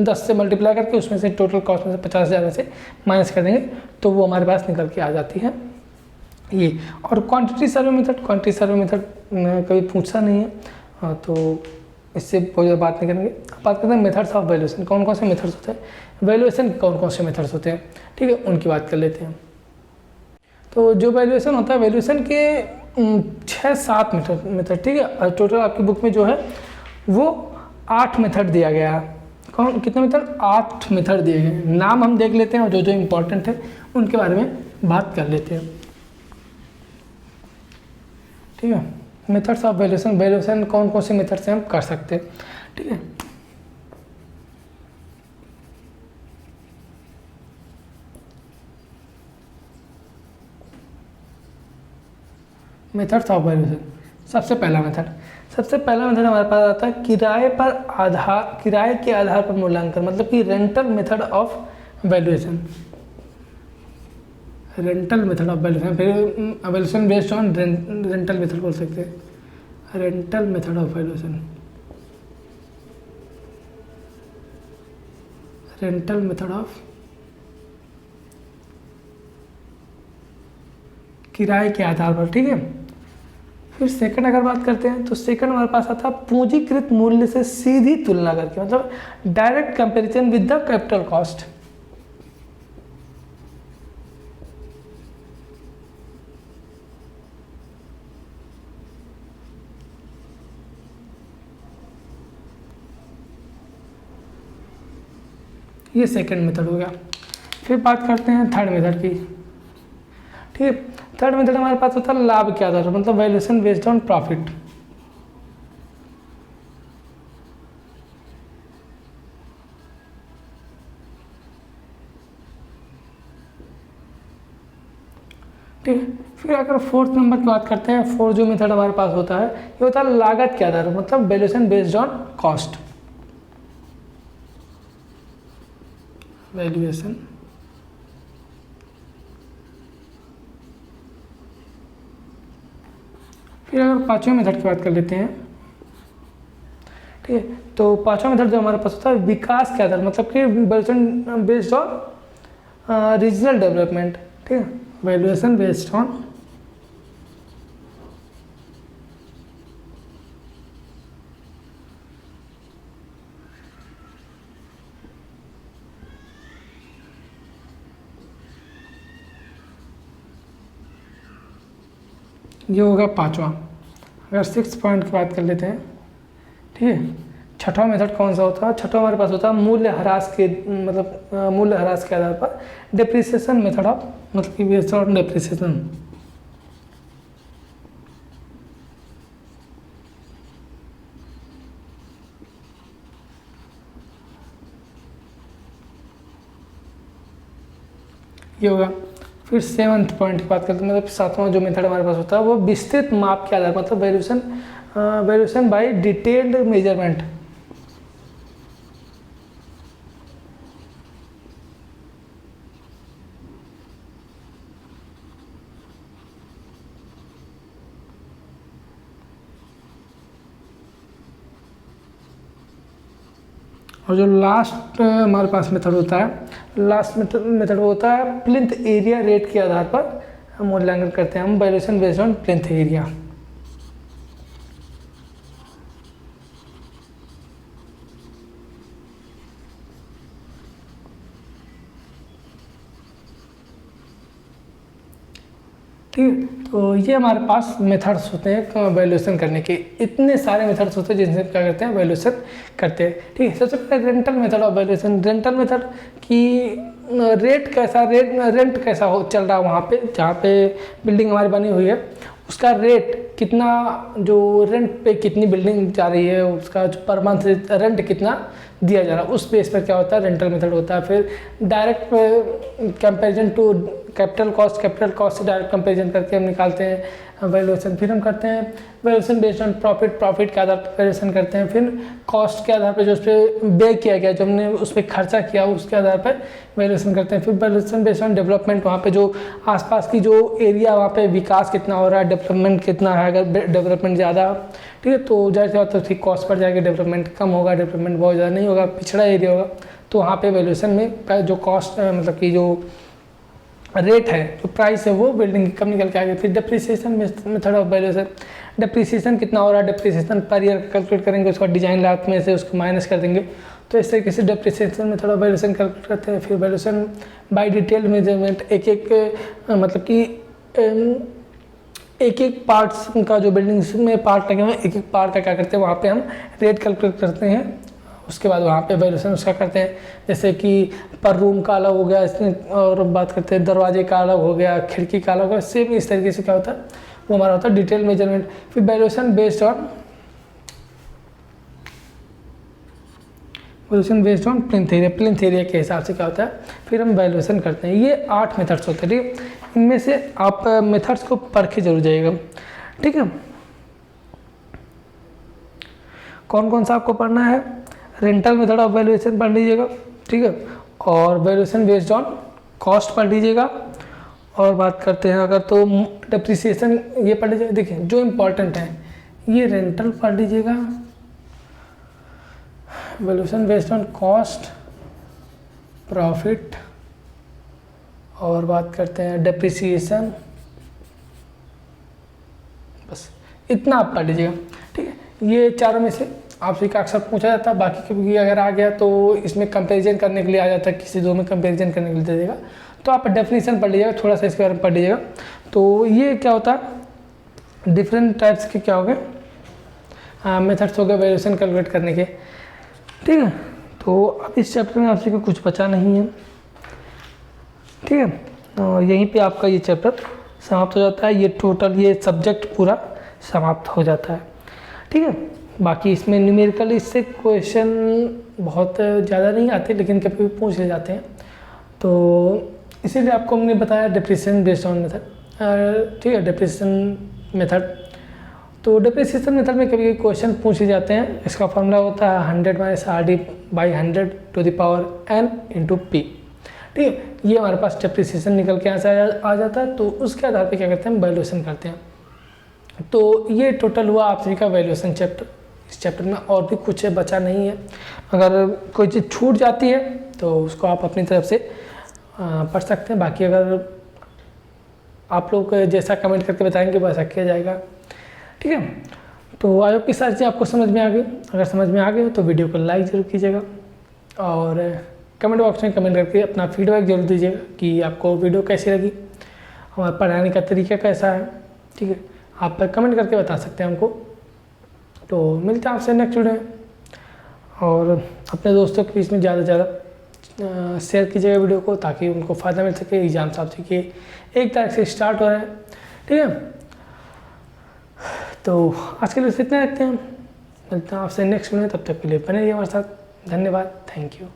10 से मल्टीप्लाई करके उसमें से टोटल कॉस्ट में से 50,000 में से माइनस कर देंगे तो वो हमारे पास निकल के आ जाती है ये। और क्वांटिटी सर्वे मेथड कभी पूछा नहीं है, हाँ, तो इससे बहुत ज़्यादा बात नहीं करेंगे। बात करते हैं मेथड्स ऑफ वैल्यूएशन, कौन कौन से मेथड्स होते हैं, वैल्यूएशन कौन कौन से मेथड्स होते हैं। ठीक है, उनकी बात कर लेते हैं। तो जो वैल्यूएशन होता है, वैल्यूएशन के 6-7 मेथड, ठीक है, और टोटल आपकी बुक में जो है वो 8 मेथड दिया गया है। कौन कितने मेथड, 8 मेथड दिए गए हैं। नाम हम देख लेते हैं और जो जो इम्पोर्टेंट है उनके बारे में बात कर लेते हैं। ठीक है, मेथड्स ऑफ वैल्यूएशन कौन कौन से मेथड से हम कर सकते हैं। ठीक है, मेथड्स ऑफ वैल्यूएशन। सबसे पहला मेथड हमारे पास आता है किराए के आधार पर मूल्यांकन, मतलब कि rental method of valuation. Rental method of valuation, फिर valuation based on rental method बोल सकते हैं, rental method of valuation, rental method of किराए के आधार पर। ठीक है, फिर सेकंड अगर बात करते हैं तो सेकंड हमारे पास आता है पूंजीकृत मूल्य से सीधी तुलना करके, मतलब direct comparison with the capital cost. ये सेकंड मेथड हो गया। फिर बात करते हैं थर्ड मेथड की। ठीक है, थर्ड मेथड हमारे पास होता है लाभ के आधार पर, मतलब वैल्यूएशन बेस्ड ऑन प्रॉफिट। ठीक है। फिर अगर फोर्थ नंबर की बात करते हैं, फोर्थ जो मेथड हमारे पास होता है ये होता है लागत के आधार, मतलब valuation based on cost. Valuation फिर अगर पांचवें मेथड की बात कर लेते हैं, ठीक है, तो पांचवा मेथड जो हमारे पास होता है विकास के आधार, मतलब कि valuation based on regional development. ठीक है, वैल्यूएशन बेस्ड ऑन ये होगा पांचवा। अगर सिक्स पॉइंट की बात कर लेते हैं, ठीक है, छठवां मेथड कौन सा होता है? छठवां हमारे पास होता है मूल्य ह्रास के, मतलब मूल्य ह्रास के आधार पर डिप्रिसिएशन मेथड ऑफ, मतलब कि बेस्ड ऑन डिप्रिसिएशन। ये होगा। फिर सेवंथ पॉइंट की बात करते हैं, मतलब सातवां जो मेथड हमारे पास होता है वो विस्तृत माप के आधार, मतलब वैल्यूएशन बाय डिटेल्ड मेजरमेंट। और जो लास्ट हमारे पास मेथड होता है, लास्ट मेथड होता है प्लिंथ एरिया रेट के आधार पर हम मूल्यांकन करते हैं हम valuation based on plinth area. ठीक है, तो ये हमारे पास मेथड्स होते हैं वैल्यूएशन करने के। इतने सारे मेथड्स होते हैं जिनसे क्या करते हैं, वैल्यूएशन करते हैं। ठीक है, सबसे पहले rental method of valuation. Rental method की रेट कैसा, रेंट कैसा चल रहा है वहाँ पे जहाँ पे बिल्डिंग हमारी बनी हुई है, उसका रेट कितना, जो रेंट पे कितनी बिल्डिंग जा रही है उसका जो पर मंथ रेंट कितना दिया जा रहा है, उस बेस पर क्या होता है, रेंटल मेथड होता है। फिर direct comparison to capital cost से डायरेक्ट कंपैरिजन करके हम निकालते हैं वैल्यूएशन। फिर हम करते हैं वैल्यूएशन बेस्ड ऑन प्रॉफिट के आधार पर वैल्यूएशन करते हैं। फिर कॉस्ट के आधार पर जो उस पर पे किया गया, जो हमने उस पर खर्चा किया उसके आधार पर वैल्यूएशन करते हैं। फिर वैल्यूएशन बेस्ड ऑन डेवलपमेंट, वहाँ पे जो आसपास की जो एरिया वहाँ पे विकास कितना हो रहा है, डेवलपमेंट कितना है। अगर डेवलपमेंट ज़्यादा, ठीक है, तो जाहिर सी बात है उसकी कॉस्ट बढ़ जाएगी। डेवलपमेंट कम होगा, डेवलपमेंट बहुत ज़्यादा नहीं होगा, पिछड़ा एरिया होगा, तो वहाँ पे वैल्यूएशन में जो कॉस्ट, मतलब कि जो रेट है, जो प्राइस है, वो बिल्डिंग की कम निकल के आएगी। फिर depreciation method of valuation, depreciation कितना हो रहा है, डिप्रिसिएशन पर ईयर कैलकुलेट करेंगे, उसका डिजाइन लागत में से उसको माइनस कर देंगे, तो इस तरीके से depreciation method of valuation calculate करते हैं। फिर वैल्यूएशन बाय डिटेल मेजरमेंट, मतलब कि एक एक पार्ट्स का, जो बिल्डिंग्स में पार्ट लगे हुए हैं, एक एक पार्ट का क्या करते हैं, वहाँ पे हम रेट कैलकुलेट करते हैं। उसके बाद वहाँ पे वैल्यूएशन उसका करते हैं, जैसे कि पर रूम का अलग हो गया इसमें, और बात करते हैं दरवाजे का अलग हो गया, खिड़की का अलग हो गया। सेम इस तरीके से क्या होता है, वो हमारा होता है डिटेल मेजरमेंट। फिर valuation based on plinth area के हिसाब से क्या होता है, फिर हम वैल्यूएशन करते हैं। ये 8 मेथड्स होते हैं। ठीक है, इनमें से आप मेथड्स को पढ़ के जरूर जाइएगा। ठीक है, कौन कौन सा आपको पढ़ना है, रेंटल मेथड ऑफ वैल्यूएशन पढ़ लीजिएगा, ठीक है, और वैल्यूएशन बेस्ड ऑन कॉस्ट पढ़ लीजिएगा। और बात करते हैं अगर तो डिप्रिसिएशन ये पढ़ लीजिएगा। देखिए जो इम्पोर्टेंट है, ये रेंटल पढ़ लीजिएगा, valuation based on cost, profit, और बात करते हैं डिप्रिसिएशन, बस इतना आप पढ़ लीजिएगा। ठीक है, ये चारों में से आपसे का अक्सर पूछा जाता है, बाकी कभी अगर आ गया तो इसमें कंपैरिजन करने के लिए आ जाता है, किसी दो में कंपैरिजन करने के लिए दे देगा, तो आप डेफिनेशन पढ़ लीजिएगा, थोड़ा सा इसके बारे में पढ़ लीजिएगा। तो ये क्या होता है, डिफरेंट टाइप्स के क्या हो गए, मेथड्स हो गए वैल्यूएशन कैलकुलेट करने के। ठीक है, तो अब इस चैप्टर में आपसे कुछ बचा नहीं है। ठीक है, और यहीं पे आपका ये चैप्टर समाप्त हो जाता है, ये टोटल ये सब्जेक्ट पूरा समाप्त हो जाता है। ठीक है, बाकी इसमें न्यूमेरिकल इससे क्वेश्चन बहुत ज़्यादा नहीं आते, लेकिन कभी पूछ ले जाते हैं, तो इसीलिए आपको हमने बताया डिप्रिसिएशन बेस्ड ऑन मेथड। ठीक है, डेप्रिसिएशन मेथड। तो डेप्रिसिएशन मेथड में कभी क्वेश्चन पूछे जाते हैं। इसका फॉर्मूला होता है 100 minus RD by 100 to the power n into P. ठीक है, ये हमारे पास डेप्रिसिएशन निकल के यहाँ से आ जाता है। तो उसके आधार पे क्या करते हैं, वैल्यूएशन करते हैं। तो ये टोटल हुआ आप सभी का वैल्यूएशन चैप्टर। इस चैप्टर में और भी कुछ बचा नहीं है। अगर कोई चीज़ छूट जाती है तो उसको आप अपनी तरफ से पढ़ सकते हैं। बाकी अगर आप लोग जैसा कमेंट करके बताएंगे वैसा किया जाएगा। ठीक है, तो आई होप कि सारी चीज़ आपको समझ में आ गई। अगर समझ में आ गई तो वीडियो को लाइक ज़रूर कीजिएगा और कमेंट बॉक्स में कमेंट करके अपना फीडबैक जरूर दीजिएगा कि आपको वीडियो कैसी लगी, हमारे पढ़ाने का तरीका कैसा है। ठीक है, आप कमेंट करके बता सकते हैं हमको। तो मिलते हैं आपसे नेक्स्ट वीडियो में, और अपने दोस्तों के बीच में ज़्यादा से ज़्यादा शेयर कीजिएगा वीडियो को, ताकि उनको फ़ायदा मिल सके। एग्ज़ाम आप देखिए 1 तारीख से स्टार्ट हो रहे हैं। ठीक है, तो आज के लिए इतना रखते हैं। मिलते हैं आपसे नेक्स्ट वीडियो में, तब तक के लिए बने रहिए हमारे साथ। धन्यवाद, थैंक यू।